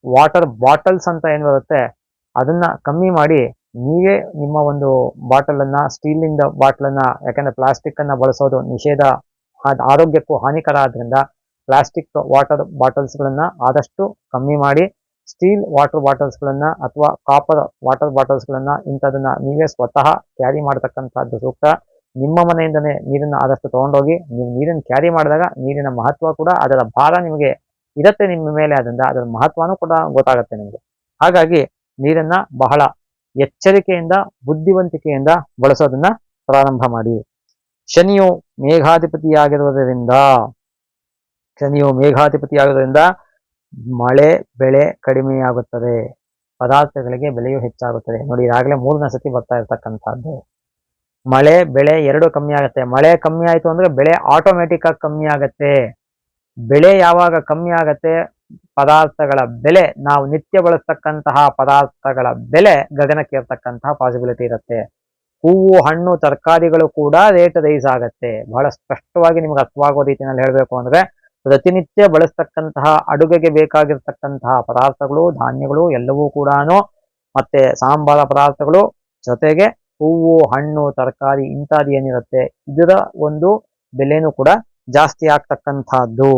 ವಾಟರ್ ಬಾಟಲ್ಸ್ ಅಂತ ಏನು ಬರುತ್ತೆ ಅದನ್ನ ಕಮ್ಮಿ ಮಾಡಿ, ನೀವೇ ನಿಮ್ಮ ಒಂದು ಬಾಟಲನ್ನ, ಸ್ಟೀಲಿಂದ ಬಾಟಲನ್ನ, ಯಾಕಂದ್ರೆ ಪ್ಲಾಸ್ಟಿಕ್ ಅನ್ನ ಬಳಸೋದು ನಿಷೇಧ, ಆರೋಗ್ಯಕ್ಕೂ ಹಾನಿಕರ ಆದ್ರಿಂದ ಪ್ಲಾಸ್ಟಿಕ್ ವಾಟರ್ ಬಾಟಲ್ಸ್ಗಳನ್ನ ಆದಷ್ಟು ಕಮ್ಮಿ ಮಾಡಿ, ಸ್ಟೀಲ್ ವಾಟರ್ ಬಾಟಲ್ಸ್ಗಳನ್ನ ಅಥವಾ ಕಾಪರ್ ವಾಟರ್ ಬಾಟಲ್ಸ್ಗಳನ್ನ ಇಂಥದನ್ನ ನೀವೇ ಸ್ವತಃ ಕ್ಯಾರಿ ಮಾಡತಕ್ಕಂಥದ್ದು ಸೂಕ್ತ. ನಿಮ್ಮ ಮನೆಯಿಂದನೇ ನೀರನ್ನು ಆದಷ್ಟು ತಗೊಂಡೋಗಿ, ನೀವು ನೀರನ್ನು ಕ್ಯಾರಿ ಮಾಡಿದಾಗ ನೀರಿನ ಮಹತ್ವ ಕೂಡ, ಅದರ ಭಾರ ನಿಮಗೆ ಇರುತ್ತೆ ನಿಮ್ಮ ಮೇಲೆ, ಅದರಿಂದ ಅದರ ಮಹತ್ವನೂ ಕೂಡ ಗೊತ್ತಾಗುತ್ತೆ ನಿಮಗೆ. ಹಾಗಾಗಿ ನೀರನ್ನ ಬಹಳ ಎಚ್ಚರಿಕೆಯಿಂದ, ಬುದ್ಧಿವಂತಿಕೆಯಿಂದ ಬಳಸೋದನ್ನ ಪ್ರಾರಂಭ ಮಾಡಿ. ಶನಿಯು ಮೇಘಾಧಿಪತಿಯಾಗಿರುವುದರಿಂದ ಮಳೆ ಬೆಳೆ ಕಡಿಮೆಯಾಗುತ್ತದೆ, ಪದಾರ್ಥಗಳಿಗೆ ಬೆಲೆಯು ಹೆಚ್ಚಾಗುತ್ತದೆ. ನೋಡಿ, ಈಗಾಗಲೇ 3ನೇ ಸತಿ ಬರ್ತಾ ಇರ್ತಕ್ಕಂಥದ್ದು. ಮಳೆ ಬೆಳೆ ಎರಡು ಕಮ್ಮಿ ಆಗುತ್ತೆ. ಮಳೆ ಕಮ್ಮಿ ಆಯ್ತು ಅಂದ್ರೆ ಬೆಳೆ ಆಟೋಮೆಟಿಕ್ ಆಗಿ ಕಮ್ಮಿ ಆಗುತ್ತೆ. ಬೆಳೆ ಯಾವಾಗ ಕಮ್ಮಿ ಆಗತ್ತೆ, ಪದಾರ್ಥಗಳ ಬೆಲೆ, ನಾವು ನಿತ್ಯ ಬಳಸ್ತಕ್ಕಂತಹ ಪದಾರ್ಥಗಳ ಬೆಲೆ ಗಗನಕ್ಕೇರ್ತಕ್ಕಂತಹ ಪಾಸಿಬಿಲಿಟಿ ಇರುತ್ತೆ. ಹೂವು, ಹಣ್ಣು, ತರಕಾರಿಗಳು ಕೂಡ ರೇಟ್ ರೈಸ್ ಆಗತ್ತೆ. ಬಹಳ ಸ್ಪಷ್ಟವಾಗಿ ನಿಮ್ಗೆ ಅರ್ಥವಾಗೋ ರೀತಿಯಲ್ಲಿ ಹೇಳಬೇಕು ಅಂದ್ರೆ, ಪ್ರತಿನಿತ್ಯ ಬಳಸ್ತಕ್ಕಂತಹ ಅಡುಗೆಗೆ ಬೇಕಾಗಿರ್ತಕ್ಕಂತಹ ಪದಾರ್ಥಗಳು, ಧಾನ್ಯಗಳು ಎಲ್ಲವೂ ಕೂಡ, ಮತ್ತೆ ಸಾಂಬಾರ ಪದಾರ್ಥಗಳು, ಜೊತೆಗೆ ಹೂವು, ಹಣ್ಣು, ತರಕಾರಿ ಇಂಥದ್ದು ಏನಿರುತ್ತೆ ಇದರ ಒಂದು ಬೆಲೆನೂ ಕೂಡ ಜಾಸ್ತಿ ಆಗ್ತಕ್ಕಂಥದ್ದು.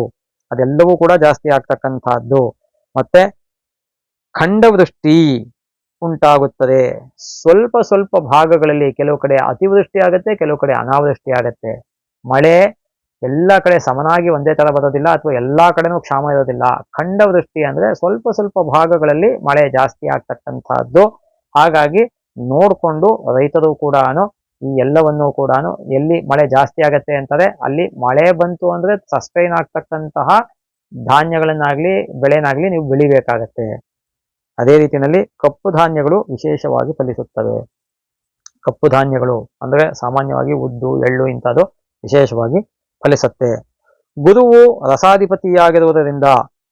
ಅದೆಲ್ಲವೂ ಕೂಡ ಜಾಸ್ತಿ ಆಗ್ತಕ್ಕಂಥದ್ದು. ಮತ್ತೆ ಖಂಡವೃಷ್ಟಿ ಉಂಟಾಗುತ್ತದೆ. ಸ್ವಲ್ಪ ಸ್ವಲ್ಪ ಭಾಗಗಳಲ್ಲಿ ಕೆಲವು ಕಡೆ ಅತಿವೃಷ್ಟಿ ಆಗುತ್ತೆ, ಕೆಲವು ಕಡೆ ಅನಾವೃಷ್ಟಿ ಆಗುತ್ತೆ. ಮಳೆ ಎಲ್ಲ ಕಡೆ ಸಮನಾಗಿ ಒಂದೇ ತರ ಬರೋದಿಲ್ಲ, ಅಥವಾ ಎಲ್ಲಾ ಕಡೆನೂ ಕ್ಷಾಮ ಇರೋದಿಲ್ಲ. ಖಂಡವೃಷ್ಟಿ ಅಂದ್ರೆ ಸ್ವಲ್ಪ ಸ್ವಲ್ಪ ಭಾಗಗಳಲ್ಲಿ ಮಳೆ ಜಾಸ್ತಿ ಆಗ್ತಕ್ಕಂಥದ್ದು. ಹಾಗಾಗಿ ನೋಡ್ಕೊಂಡು ರೈತರು ಕೂಡ ಈ ಎಲ್ಲವನ್ನೂ ಕೂಡ, ಎಲ್ಲಿ ಮಳೆ ಜಾಸ್ತಿ ಆಗತ್ತೆ ಅಂತಾರೆ ಅಲ್ಲಿ ಮಳೆ ಬಂತು ಅಂದ್ರೆ ಸಸ್ಟೈನ್ ಆಗ್ತಕ್ಕಂತಹ ಧಾನ್ಯಗಳನ್ನಾಗ್ಲಿ ಬೆಳೆನಾಗ್ಲಿ ನೀವು ಬೆಳಿಬೇಕಾಗತ್ತೆ. ಅದೇ ರೀತಿಯಲ್ಲಿ ಕಪ್ಪು ಧಾನ್ಯಗಳು ವಿಶೇಷವಾಗಿ ಫಲಿಸುತ್ತವೆ. ಕಪ್ಪು ಧಾನ್ಯಗಳು ಅಂದ್ರೆ ಸಾಮಾನ್ಯವಾಗಿ ಉದ್ದು, ಎಳ್ಳು ಇಂಥದ್ದು ವಿಶೇಷವಾಗಿ ಫಲಿಸುತ್ತೆ. ಗುರುವು ರಸಾಧಿಪತಿಯಾಗಿರುವುದರಿಂದ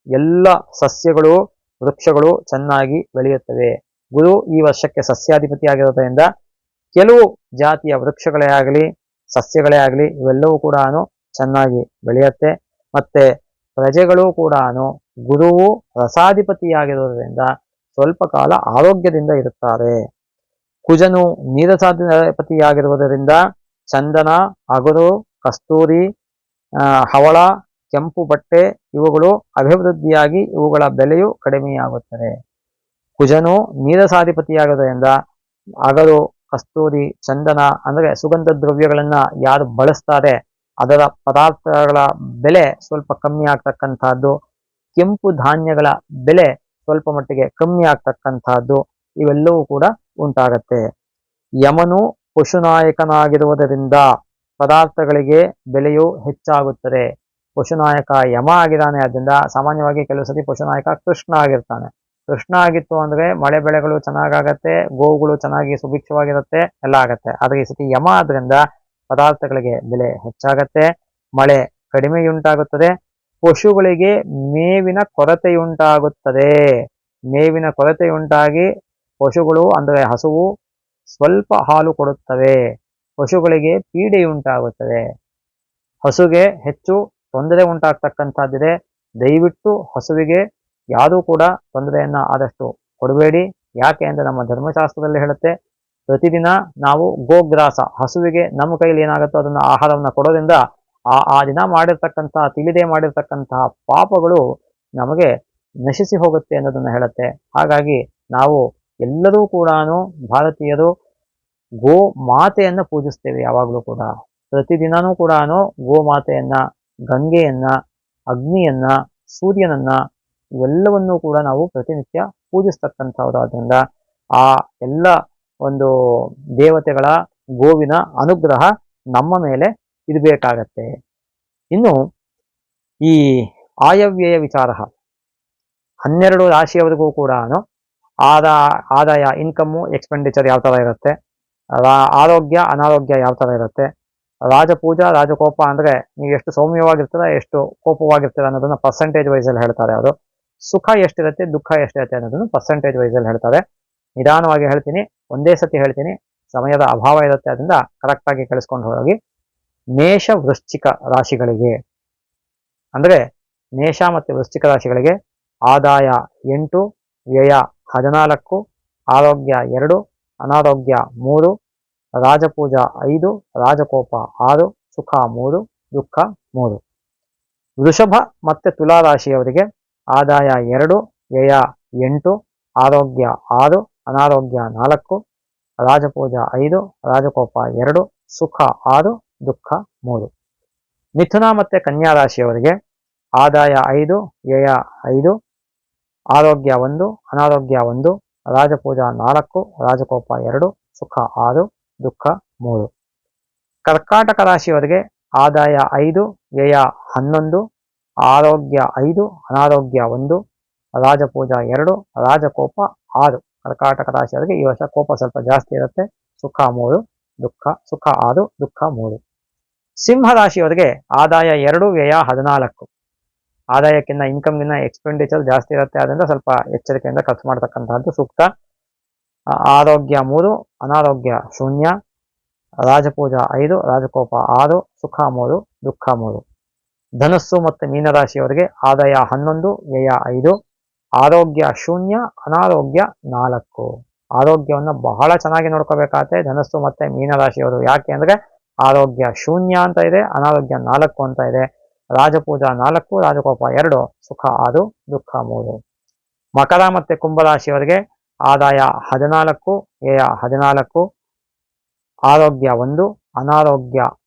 ಎಲ್ಲ ಸಸ್ಯಗಳು, ವೃಕ್ಷಗಳು ಚೆನ್ನಾಗಿ ಬೆಳೆಯುತ್ತವೆ. ಗುರು ಈ ವರ್ಷಕ್ಕೆ ಸಸ್ಯಾಧಿಪತಿಯಾಗಿರುವುದರಿಂದ ಕೆಲವು ಜಾತಿಯ ವೃಕ್ಷಗಳೇ ಆಗಲಿ, ಸಸ್ಯಗಳೇ ಆಗಲಿ, ಇವೆಲ್ಲವೂ ಕೂಡ ಚೆನ್ನಾಗಿ ಬೆಳೆಯುತ್ತೆ. ಮತ್ತೆ ಪ್ರಜೆಗಳು ಕೂಡ ಗುರುವು ರಸಾಧಿಪತಿಯಾಗಿರುವುದರಿಂದ ಸ್ವಲ್ಪ ಕಾಲ ಆರೋಗ್ಯದಿಂದ ಇರುತ್ತಾರೆ. ಕುಜನು ನೀರಸಾಧಿಪತಿಯಾಗಿರುವುದರಿಂದ ಚಂದನ, ಅಗುರು, ಕಸ್ತೂರಿ, ಹವಳ, ಕೆಂಪು ಬಟ್ಟೆ ಇವುಗಳು ಅಭಿವೃದ್ಧಿಯಾಗಿ ಇವುಗಳ ಬೆಲೆಯು ಕಡಿಮೆಯಾಗುತ್ತದೆ. ಕುಜನು ನೀರಸಾಧಿಪತಿಯಾಗುವುದರಿಂದ ಅಗರು, ಕಸ್ತೂರಿ, ಚಂದನ ಅಂದ್ರೆ ಸುಗಂಧ ದ್ರವ್ಯಗಳನ್ನ ಯಾರು ಬಳಸ್ತಾರೆ ಅದರ ಪದಾರ್ಥಗಳ ಬೆಲೆ ಸ್ವಲ್ಪ ಕಮ್ಮಿ ಆಗ್ತಕ್ಕಂಥದ್ದು. ಕೆಂಪು ಧಾನ್ಯಗಳ ಬೆಲೆ ಸ್ವಲ್ಪ ಮಟ್ಟಿಗೆ ಕಮ್ಮಿ ಆಗ್ತಕ್ಕಂಥದ್ದು. ಇವೆಲ್ಲವೂ ಕೂಡ ಉಂಟಾಗತ್ತೆ. ಯಮನು ಪಶುನಾಯಕನಾಗಿರುವುದರಿಂದ ಪದಾರ್ಥಗಳಿಗೆ ಬೆಲೆಯು ಹೆಚ್ಚಾಗುತ್ತದೆ. ಪಶುನಾಯಕ ಯಮ ಆಗಿದ್ದಾನೆ, ಆದ್ದರಿಂದ ಸಾಮಾನ್ಯವಾಗಿ ಕೆಲವು ಸತಿ ಪಶುನಾಯಕ ಕೃಷ್ಣ ಆಗಿರ್ತಾನೆ. ಕೃಷ್ಣ ಆಗಿತ್ತು ಅಂದ್ರೆ ಮಳೆ ಬೆಳೆಗಳು ಚೆನ್ನಾಗಾಗತ್ತೆ, ಗೋವುಗಳು ಚೆನ್ನಾಗಿ ಸುಭಿಕ್ಷವಾಗಿರುತ್ತೆ, ಎಲ್ಲ ಆಗತ್ತೆ. ಆದ್ರೆ ಈ ಸತಿ ಯಮ ಆದ್ರಿಂದ ಪದಾರ್ಥಗಳಿಗೆ ಬೆಲೆ ಹೆಚ್ಚಾಗತ್ತೆ, ಮಳೆ ಕಡಿಮೆಯುಂಟಾಗುತ್ತದೆ, ಪಶುಗಳಿಗೆ ಮೇವಿನ ಕೊರತೆಯುಂಟಾಗುತ್ತದೆ. ಮೇವಿನ ಕೊರತೆಯುಂಟಾಗಿ ಪಶುಗಳು ಅಂದ್ರೆ ಹಸುವು ಸ್ವಲ್ಪ ಹಾಲು ಕೊಡುತ್ತವೆ, ಪಶುಗಳಿಗೆ ಪೀಡೆಯುಂಟಾಗುತ್ತದೆ, ಹಸುಗೆ ಹೆಚ್ಚು ತೊಂದರೆ ಉಂಟಾಗ್ತಕ್ಕಂಥದ್ದಿದೆ. ದಯವಿಟ್ಟು ಹಸುವಿಗೆ ಯಾರೂ ಕೂಡ ತೊಂದರೆಯನ್ನ ಆದಷ್ಟು ಕೊಡಬೇಡಿ. ಯಾಕೆ ಅಂದ್ರೆ ನಮ್ಮ ಧರ್ಮಶಾಸ್ತ್ರದಲ್ಲಿ ಹೇಳುತ್ತೆ, ಪ್ರತಿದಿನ ನಾವು ಗೋಗ್ರಾಸ, ಹಸುವಿಗೆ ನಮ್ಮ ಕೈಲಿ ಏನಾಗುತ್ತೋ ಅದನ್ನ ಆಹಾರವನ್ನ ಕೊಡೋದ್ರಿಂದ ಆ ದಿನ ಮಾಡಿರ್ತಕ್ಕಂತಹ, ತಿಳಿದೇ ಮಾಡಿರ್ತಕ್ಕಂತಹ ಪಾಪಗಳು ನಮಗೆ ನಶಿಸಿ ಹೋಗುತ್ತೆ ಅನ್ನೋದನ್ನ ಹೇಳುತ್ತೆ. ಹಾಗಾಗಿ ನಾವು ಎಲ್ಲರೂ ಕೂಡ ಭಾರತೀಯರು ಗೋ ಮಾತೆಯನ್ನ ಪೂಜಿಸ್ತೇವೆ. ಯಾವಾಗಲೂ ಕೂಡ ಪ್ರತಿದಿನನೂ ಕೂಡ ಗೋಮಾತೆಯನ್ನ, ಗಂಗೆಯನ್ನ, ಅಗ್ನಿಯನ್ನ, ಸೂರ್ಯನನ್ನ ಇವೆಲ್ಲವನ್ನೂ ಕೂಡ ನಾವು ಪ್ರತಿನಿತ್ಯ ಪೂಜಿಸ್ತಕ್ಕಂಥವ್ರಾದ್ರಿಂದ ಆ ಎಲ್ಲ ಒಂದು ದೇವತೆಗಳ ಗೋವಿನ ಅನುಗ್ರಹ ನಮ್ಮ ಮೇಲೆ ಇರಬೇಕಾಗತ್ತೆ. ಇನ್ನು ಈ ಆಯವ್ಯಯ ವಿಚಾರ, 12 ರಾಶಿಯವರೆಗೂ ಕೂಡ ಆದಾಯ, ಇನ್ಕಮ್ಮು, ಎಕ್ಸ್ಪೆಂಡಿಚರ್ ಯಾವ ತರ ಇರುತ್ತೆ, ಆರೋಗ್ಯ, ಅನಾರೋಗ್ಯ ಯಾವ ತರ ಇರುತ್ತೆ, ರಾಜಪೂಜಾ, ರಾಜಕೋಪ ಅಂದ್ರೆ ನೀವು ಎಷ್ಟು ಸೌಮ್ಯವಾಗಿರ್ತೀರ, ಎಷ್ಟು ಕೋಪವಾಗಿರ್ತೀರ ಅನ್ನೋದನ್ನ ಪರ್ಸೆಂಟೇಜ್ ವೈಸ್ ಅಲ್ಲಿ ಹೇಳ್ತಾರೆ ಅವರು. ಸುಖ ಎಷ್ಟಿರುತ್ತೆ, ದುಃಖ ಎಷ್ಟಿರುತ್ತೆ ಅನ್ನೋದನ್ನು ಪರ್ಸೆಂಟೇಜ್ ವೈಸ್ ಅಲ್ಲಿ ಹೇಳ್ತಾರೆ. ನಿಧಾನವಾಗಿ ಹೇಳ್ತೀನಿ, ಒಂದೇ ಸತಿ ಹೇಳ್ತೀನಿ, ಸಮಯದ ಅಭಾವ ಇರುತ್ತೆ, ಅದರಿಂದ ಕರೆಕ್ಟ್ ಆಗಿ ಕೇಳಿಸ್ಕೊಂಡು ಹೋಗಿ. ಮೇಷ ವೃಶ್ಚಿಕ ರಾಶಿಗಳಿಗೆ ಅಂದ್ರೆ ಮೇಷ ಮತ್ತು ವೃಶ್ಚಿಕ ರಾಶಿಗಳಿಗೆ ಆದಾಯ 8, ವ್ಯಯ 14, ಆರೋಗ್ಯ 2, ಅನಾರೋಗ್ಯ 3, ರಾಜಪೂಜಾ 5, ರಾಜಕೋಪ 6, ಸುಖ 3, ದುಃಖ 3. ವೃಷಭ ಮತ್ತೆ ತುಲಾ ರಾಶಿಯವರಿಗೆ ಆದಾಯ 2, ವ್ಯಯ 8, ಆರೋಗ್ಯ 6, ಅನಾರೋಗ್ಯ 4, ರಾಜಪೂಜಾ 5, ರಾಜಕೋಪ 2, ಸುಖ 6, ದುಃಖ 3. ಮಿಥುನ ಮತ್ತೆ ಕನ್ಯಾ ರಾಶಿಯವರಿಗೆ ಆದಾಯ 5, ವ್ಯಯ 5, ಆರೋಗ್ಯ 1, ಅನಾರೋಗ್ಯ 1, ರಾಜಪೂಜಾ 4, ರಾಜಕೋಪ 2, ಸುಖ 6, ದುಃಖ 3. ಕರ್ಕಾಟಕ ರಾಶಿಯವರಿಗೆ ಆದಾಯ 5, ವ್ಯಯ 11, ಆರೋಗ್ಯ 5, ಅನಾರೋಗ್ಯ 1, ರಾಜಪೂಜಾ 2, ರಾಜಕೋಪ 6. ಕರ್ಕಾಟಕ ರಾಶಿಯವರಿಗೆ ಈ ವರ್ಷ ಕೋಪ ಸ್ವಲ್ಪ ಜಾಸ್ತಿ ಇರುತ್ತೆ. ಸುಖ 3, ಸುಖ 6, ದುಃಖ 3. ಸಿಂಹ ರಾಶಿಯವರಿಗೆ ಆದಾಯ 2, ವ್ಯಯ 14. ಆದಾಯಕ್ಕಿಂತ ಇನ್ಕಮ್ಗಿಂತ ಎಕ್ಸ್ಪೆಂಡಿಚರ್ ಜಾಸ್ತಿ ಇರುತ್ತೆ, ಅದರಿಂದ ಸ್ವಲ್ಪ ಎಚ್ಚರಿಕೆಯಿಂದ ಖರ್ಚು ಮಾಡ್ತಕ್ಕಂಥದ್ದು ಸೂಕ್ತ. ಆರೋಗ್ಯ 3, ಅನಾರೋಗ್ಯ 0, ರಾಜಪೂಜಾ 5, ರಾಜಕೋಪ 6, ಸುಖ 3, ದುಃಖ 3. ಧನಸ್ಸು ಮತ್ತು ಮೀನರಾಶಿಯವರಿಗೆ ಆದಾಯ 11, ವ್ಯಯ 5, ಆರೋಗ್ಯ 0, ಅನಾರೋಗ್ಯ 4. ಆರೋಗ್ಯವನ್ನು ಬಹಳ ಚೆನ್ನಾಗಿ ನೋಡ್ಕೋಬೇಕಾಗತ್ತೆ ಧನಸ್ಸು ಮತ್ತೆ ಮೀನರಾಶಿಯವರು. ಯಾಕೆ ಅಂದ್ರೆ ಆರೋಗ್ಯ 0 ಅಂತ ಇದೆ, ಅನಾರೋಗ್ಯ 4 ಅಂತ ಇದೆ. ರಾಜಪೂಜಾ 4, ರಾಜಕೋಪ 2, ಸುಖ 6, ದುಃಖ 3. ಮಕರ ಮತ್ತೆ ಕುಂಭರಾಶಿಯವರಿಗೆ ಆದಾಯ 14, ವ್ಯಯ 14, ಆರೋಗ್ಯ 1, ಅನಾರೋಗ್ಯ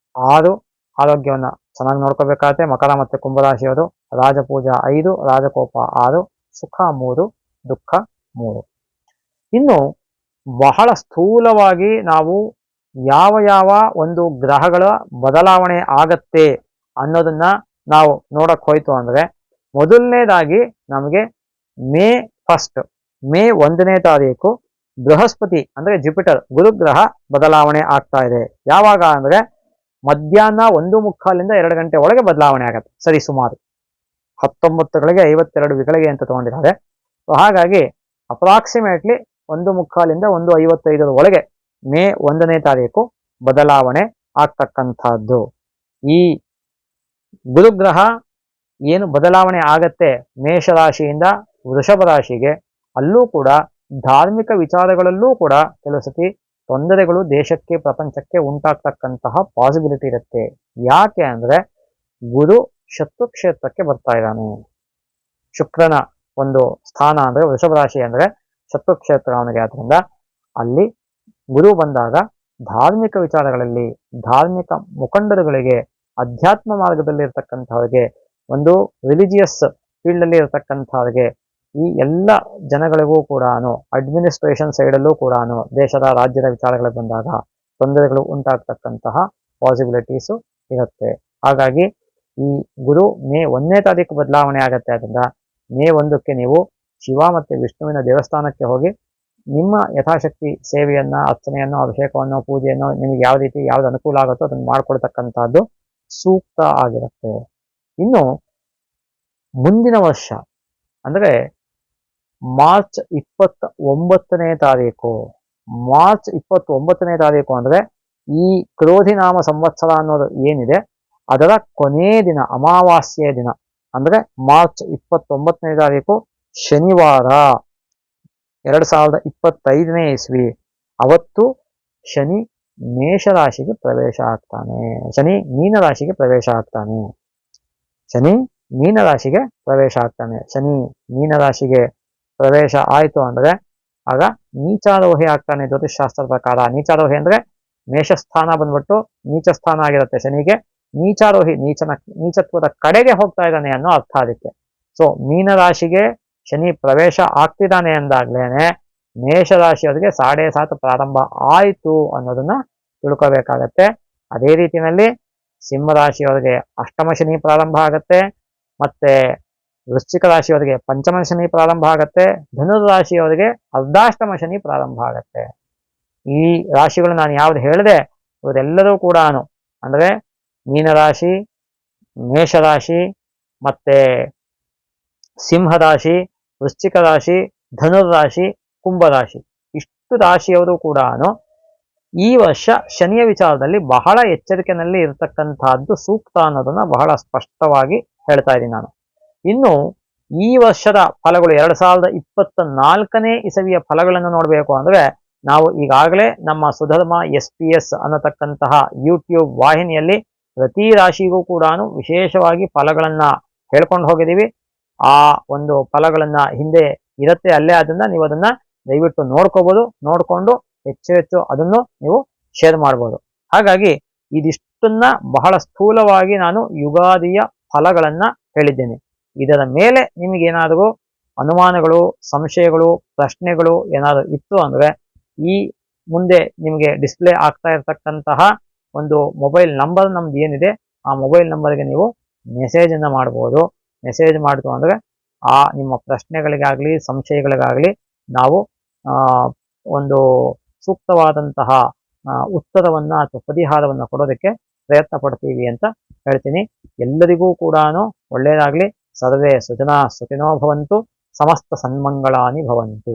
6. ಆರೋಗ್ಯವನ್ನ ಚೆನ್ನಾಗಿ ನೋಡ್ಕೋಬೇಕಾಗತ್ತೆ ಮಕರ ಮತ್ತೆ ಕುಂಭರಾಶಿಯವರು. ರಾಜಪೂಜಾ 5, ರಾಜಕೋಪ 6, ಸುಖ 3, ದುಃಖ 3. ಇನ್ನು ಬಹಳ ಸ್ಥೂಲವಾಗಿ ನಾವು ಯಾವ ಯಾವ ಒಂದು ಗ್ರಹಗಳ ಬದಲಾವಣೆ ಆಗತ್ತೆ ಅನ್ನೋದನ್ನ ನಾವು ನೋಡಕ್ ಹೋಯ್ತು ಅಂದ್ರೆ, ಮೊದಲನೇದಾಗಿ ನಮಗೆ ಮೇ 1ನೇ ತಾರೀಕು ಬೃಹಸ್ಪತಿ ಅಂದ್ರೆ ಜುಪಿಟರ್ ಗುರುಗ್ರಹ ಬದಲಾವಣೆ ಆಗ್ತಾ ಇದೆ. ಯಾವಾಗ ಅಂದ್ರೆ ಮಧ್ಯಾಹ್ನ 1:45 2 ಗಂಟೆ ಒಳಗೆ ಬದಲಾವಣೆ ಆಗತ್ತೆ. ಸರಿ ಸುಮಾರು 19:52 ಅಂತ ತಗೊಂಡಿದ್ದಾರೆ. ಸೊ ಹಾಗಾಗಿ ಅಪ್ರಾಕ್ಸಿಮೇಟ್ಲಿ 1:45 1:55 ಒಳಗೆ ಮೇ 1ನೇ ತಾರೀಕು ಬದಲಾವಣೆ ಆಗ್ತಕ್ಕಂಥದ್ದು. ಈ ಗುರುಗ್ರಹ ಏನು ಬದಲಾವಣೆ ಆಗತ್ತೆ ಮೇಷರಾಶಿಯಿಂದ ವೃಷಭ ರಾಶಿಗೆ, ಅಲ್ಲೂ ಕೂಡ ಧಾರ್ಮಿಕ ವಿಚಾರಗಳಲ್ಲೂ ಕೂಡ ಕೆಲವು ಸತಿ ತೊಂದರೆಗಳು ದೇಶಕ್ಕೆ ಪ್ರಪಂಚಕ್ಕೆ ಉಂಟಾಗ್ತಕ್ಕಂತಹ ಪಾಸಿಬಿಲಿಟಿ ಇರುತ್ತೆ. ಯಾಕೆ ಅಂದ್ರೆ ಗುರು ಶತ್ರು ಕ್ಷೇತ್ರಕ್ಕೆ ಬರ್ತಾ ಇದ್ದಾನೆ. ಶುಕ್ರನ ಒಂದು ಸ್ಥಾನ ಅಂದ್ರೆ ವೃಷಭ ರಾಶಿ ಅಂದ್ರೆ ಶತ್ರು ಕ್ಷೇತ್ರ ಅವನಿಗೆ. ಆದ್ರಿಂದ ಅಲ್ಲಿ ಗುರು ಬಂದಾಗ ಧಾರ್ಮಿಕ ವಿಚಾರಗಳಲ್ಲಿ, ಧಾರ್ಮಿಕ ಮುಖಂಡರುಗಳಿಗೆ, ಅಧ್ಯಾತ್ಮ ಮಾರ್ಗದಲ್ಲಿ ಇರ್ತಕ್ಕಂಥವ್ರಿಗೆ, ಒಂದು ರಿಲಿಜಿಯಸ್ ಫೀಲ್ಡ್ ಅಲ್ಲಿ ಇರತಕ್ಕಂಥವ್ರಿಗೆ, ಈ ಎಲ್ಲ ಜನಗಳಿಗೂ ಕೂಡ ಅಡ್ಮಿನಿಸ್ಟ್ರೇಷನ್ ಸೈಡಲ್ಲೂ ಕೂಡ ದೇಶದ ರಾಜ್ಯದ ವಿಚಾರಗಳಿಗೆ ಬಂದಾಗ ತೊಂದರೆಗಳು ಉಂಟಾಗ್ತಕ್ಕಂತಹ ಪಾಸಿಬಿಲಿಟೀಸು ಇರುತ್ತೆ. ಹಾಗಾಗಿ ಈ ಗುರು ಮೇ 1ನೇ ತಾರೀಕು ಬದಲಾವಣೆ ಆಗತ್ತೆ. ಅದರಿಂದ ಮೇ 1ಕ್ಕೆ ನೀವು ಶಿವ ಮತ್ತೆ ವಿಷ್ಣುವಿನ ದೇವಸ್ಥಾನಕ್ಕೆ ಹೋಗಿ ನಿಮ್ಮ ಯಥಾಶಕ್ತಿ ಸೇವೆಯನ್ನ, ಅರ್ಚನೆಯನ್ನು, ಅಭಿಷೇಕವನ್ನು, ಪೂಜೆಯನ್ನು ನಿಮಗೆ ಯಾವ ರೀತಿ ಯಾವ್ದು ಅನುಕೂಲ ಆಗುತ್ತೋ ಅದನ್ನು ಮಾಡ್ಕೊಳ್ತಕ್ಕಂಥದ್ದು ಸೂಕ್ತ ಆಗಿರುತ್ತೆ. ಇನ್ನು ಮುಂದಿನ ವರ್ಷ ಅಂದ್ರೆ ಮಾರ್ಚ್ 29ನೇ ತಾರೀಕು, ಮಾರ್ಚ್ 29ನೇ ತಾರೀಕು ಅಂದ್ರೆ ಈ ಕ್ರೋಧಿನಾಮ ಸಂವತ್ಸರ ಅನ್ನೋದು ಏನಿದೆ ಅದರ ಕೊನೇ ದಿನ, ಅಮಾವಾಸ್ಯೆಯ ದಿನ ಅಂದ್ರೆ ಮಾರ್ಚ್ 29ನೇ ತಾರೀಕು ಶನಿವಾರ 2025ನೇ ಇಸ್ವಿ. ಅವತ್ತು ಶನಿ ಮೇಷರಾಶಿಗೆ ಪ್ರವೇಶ ಆಗ್ತಾನೆ. ಶನಿ ಮೀನರಾಶಿಗೆ ಪ್ರವೇಶ ಆಗ್ತಾನೆ. ಶನಿ ಮೀನರಾಶಿಗೆ ಪ್ರವೇಶ ಆಗ್ತಾನೆ. ಶನಿ ಮೀನರಾಶಿಗೆ ಪ್ರವೇಶ ಆಯಿತು ಅಂದ್ರೆ ಆಗ ನೀಚಾರೋಹಿ ಆಗ್ತಾನೆ. ಜ್ಯೋತಿಷ್ ಪ್ರಕಾರ ನೀಚಾರೋಹಿ ಅಂದ್ರೆ ಮೇಷಸ್ಥಾನ ಬಂದ್ಬಿಟ್ಟು ನೀಚ ಸ್ಥಾನ ಆಗಿರುತ್ತೆ ಶನಿಗೆ. ನೀಚಾರೋಹಿ ನೀಚತ್ವದ ಕಡೆಗೆ ಹೋಗ್ತಾ ಇದ್ದಾನೆ ಅನ್ನೋ ಅರ್ಥ ಅದಕ್ಕೆ. ಸೊ ಮೀನರಾಶಿಗೆ ಶನಿ ಪ್ರವೇಶ ಆಗ್ತಿದ್ದಾನೆ ಅಂದಾಗ್ಲೇನೆ ಮೇಷರಾಶಿಯವರಿಗೆ 7.5 ಪ್ರಾರಂಭ ಆಯಿತು ಅನ್ನೋದನ್ನ ತಿಳ್ಕೋಬೇಕಾಗತ್ತೆ. ಅದೇ ರೀತಿಯಲ್ಲಿ ಸಿಂಹರಾಶಿಯವರಿಗೆ ಅಷ್ಟಮ ಶನಿ ಪ್ರಾರಂಭ ಆಗತ್ತೆ. ಮತ್ತೆ ವೃಶ್ಚಿಕ ರಾಶಿಯವರಿಗೆ ಪಂಚಮ ಶನಿ ಪ್ರಾರಂಭ ಆಗತ್ತೆ. ಧನುರ್ ರಾಶಿಯವರಿಗೆ ಅರ್ಧಾಷ್ಟಮ ಶನಿ ಪ್ರಾರಂಭ ಆಗತ್ತೆ. ಈ ರಾಶಿಗಳು ನಾನು ಯಾವ್ದು ಹೇಳಿದೆ ಇವರೆಲ್ಲರೂ ಕೂಡ ಅಂದ್ರೆ ಮೀನರಾಶಿ, ಮೇಷರಾಶಿ, ಮತ್ತೆ ಸಿಂಹರಾಶಿ, ವೃಶ್ಚಿಕ ರಾಶಿ, ಧನುರ್ರಾಶಿ, ಕುಂಭರಾಶಿ ಇಷ್ಟು ರಾಶಿಯವರು ಕೂಡ ಈ ವರ್ಷ ಶನಿಯ ವಿಚಾರದಲ್ಲಿ ಬಹಳ ಎಚ್ಚರಿಕೆಯಲ್ಲಿ ಇರತಕ್ಕಂತಹದ್ದು ಸೂಕ್ತ ಅನ್ನೋದನ್ನ ಬಹಳ ಸ್ಪಷ್ಟವಾಗಿ ಹೇಳ್ತಾ ಇದ್ದೀನಿ ನಾನು. ಇನ್ನು ಈ ವರ್ಷದ ಫಲಗಳು 2024ನೇ ಇಸವಿಯ ಫಲಗಳನ್ನು ನೋಡಬೇಕು ಅಂದ್ರೆ ನಾವು ಈಗಾಗಲೇ ನಮ್ಮ ಸುಧರ್ಮ SPS ಅನ್ನತಕ್ಕಂತಹ ಯೂಟ್ಯೂಬ್ ವಾಹಿನಿಯಲ್ಲಿ ಪ್ರತಿ ರಾಶಿಗೂ ಕೂಡ ವಿಶೇಷವಾಗಿ ಫಲಗಳನ್ನ ಹೇಳ್ಕೊಂಡು ಹೋಗಿದ್ದೀವಿ. ಆ ಒಂದು ಫಲಗಳನ್ನ ಹಿಂದೆ ಇರುತ್ತೆ ಅಲ್ಲೇ, ಅದನ್ನ ನೀವು ಅದನ್ನ ದಯವಿಟ್ಟು ನೋಡ್ಕೋಬಹುದು. ನೋಡ್ಕೊಂಡು ಹೆಚ್ಚು ಅದನ್ನು ನೀವು ಶೇರ್ ಮಾಡ್ಬೋದು. ಹಾಗಾಗಿ ಇದಿಷ್ಟನ್ನ ಬಹಳ ಸ್ಥೂಲವಾಗಿ ನಾನು ಯುಗಾದಿಯ ಫಲಗಳನ್ನ ಹೇಳಿದ್ದೇನೆ. ಇದರ ಮೇಲೆ ನಿಮಗೇನಾದರೂ ಅನುಮಾನಗಳು, ಸಂಶಯಗಳು, ಪ್ರಶ್ನೆಗಳು ಏನಾದರೂ ಇತ್ತು ಅಂದ್ರೆ ಈ ಮುಂದೆ ನಿಮಗೆ ಡಿಸ್ಪ್ಲೇ ಆಗ್ತಾ ಇರತಕ್ಕಂತಹ ಒಂದು ಮೊಬೈಲ್ ನಂಬರ್ ನಮ್ದು ಏನಿದೆ ಆ ಮೊಬೈಲ್ ನಂಬರ್ಗೆ ನೀವು ಮೆಸೇಜ್ ಅನ್ನ ಮಾಡ್ಬೋದು. ಮೆಸೇಜ್ ಮಾಡಿತು ಅಂದ್ರೆ ಆ ನಿಮ್ಮ ಪ್ರಶ್ನೆಗಳಿಗಾಗ್ಲಿ ಸಂಶಯಗಳಿಗಾಗ್ಲಿ ನಾವು ಒಂದು ಸೂಕ್ತವಾದಂತಹ ಉತ್ತರವನ್ನ ಅಥವಾ ಪರಿಹಾರವನ್ನ ಕೊಡೋದಕ್ಕೆ ಪ್ರಯತ್ನ ಪಡ್ತೀವಿ ಅಂತ ಹೇಳ್ತೀನಿ. ಎಲ್ಲರಿಗೂ ಕೂಡ ಒಳ್ಳೆಯದಾಗ್ಲಿ. ಸರ್ವೇ ಸುಜನಾ ಸುಖಿನೋ ಭವಂತು. ಸಮಸ್ತ ಸನ್ಮಂಗಳಾನಿ ಭವಂತು.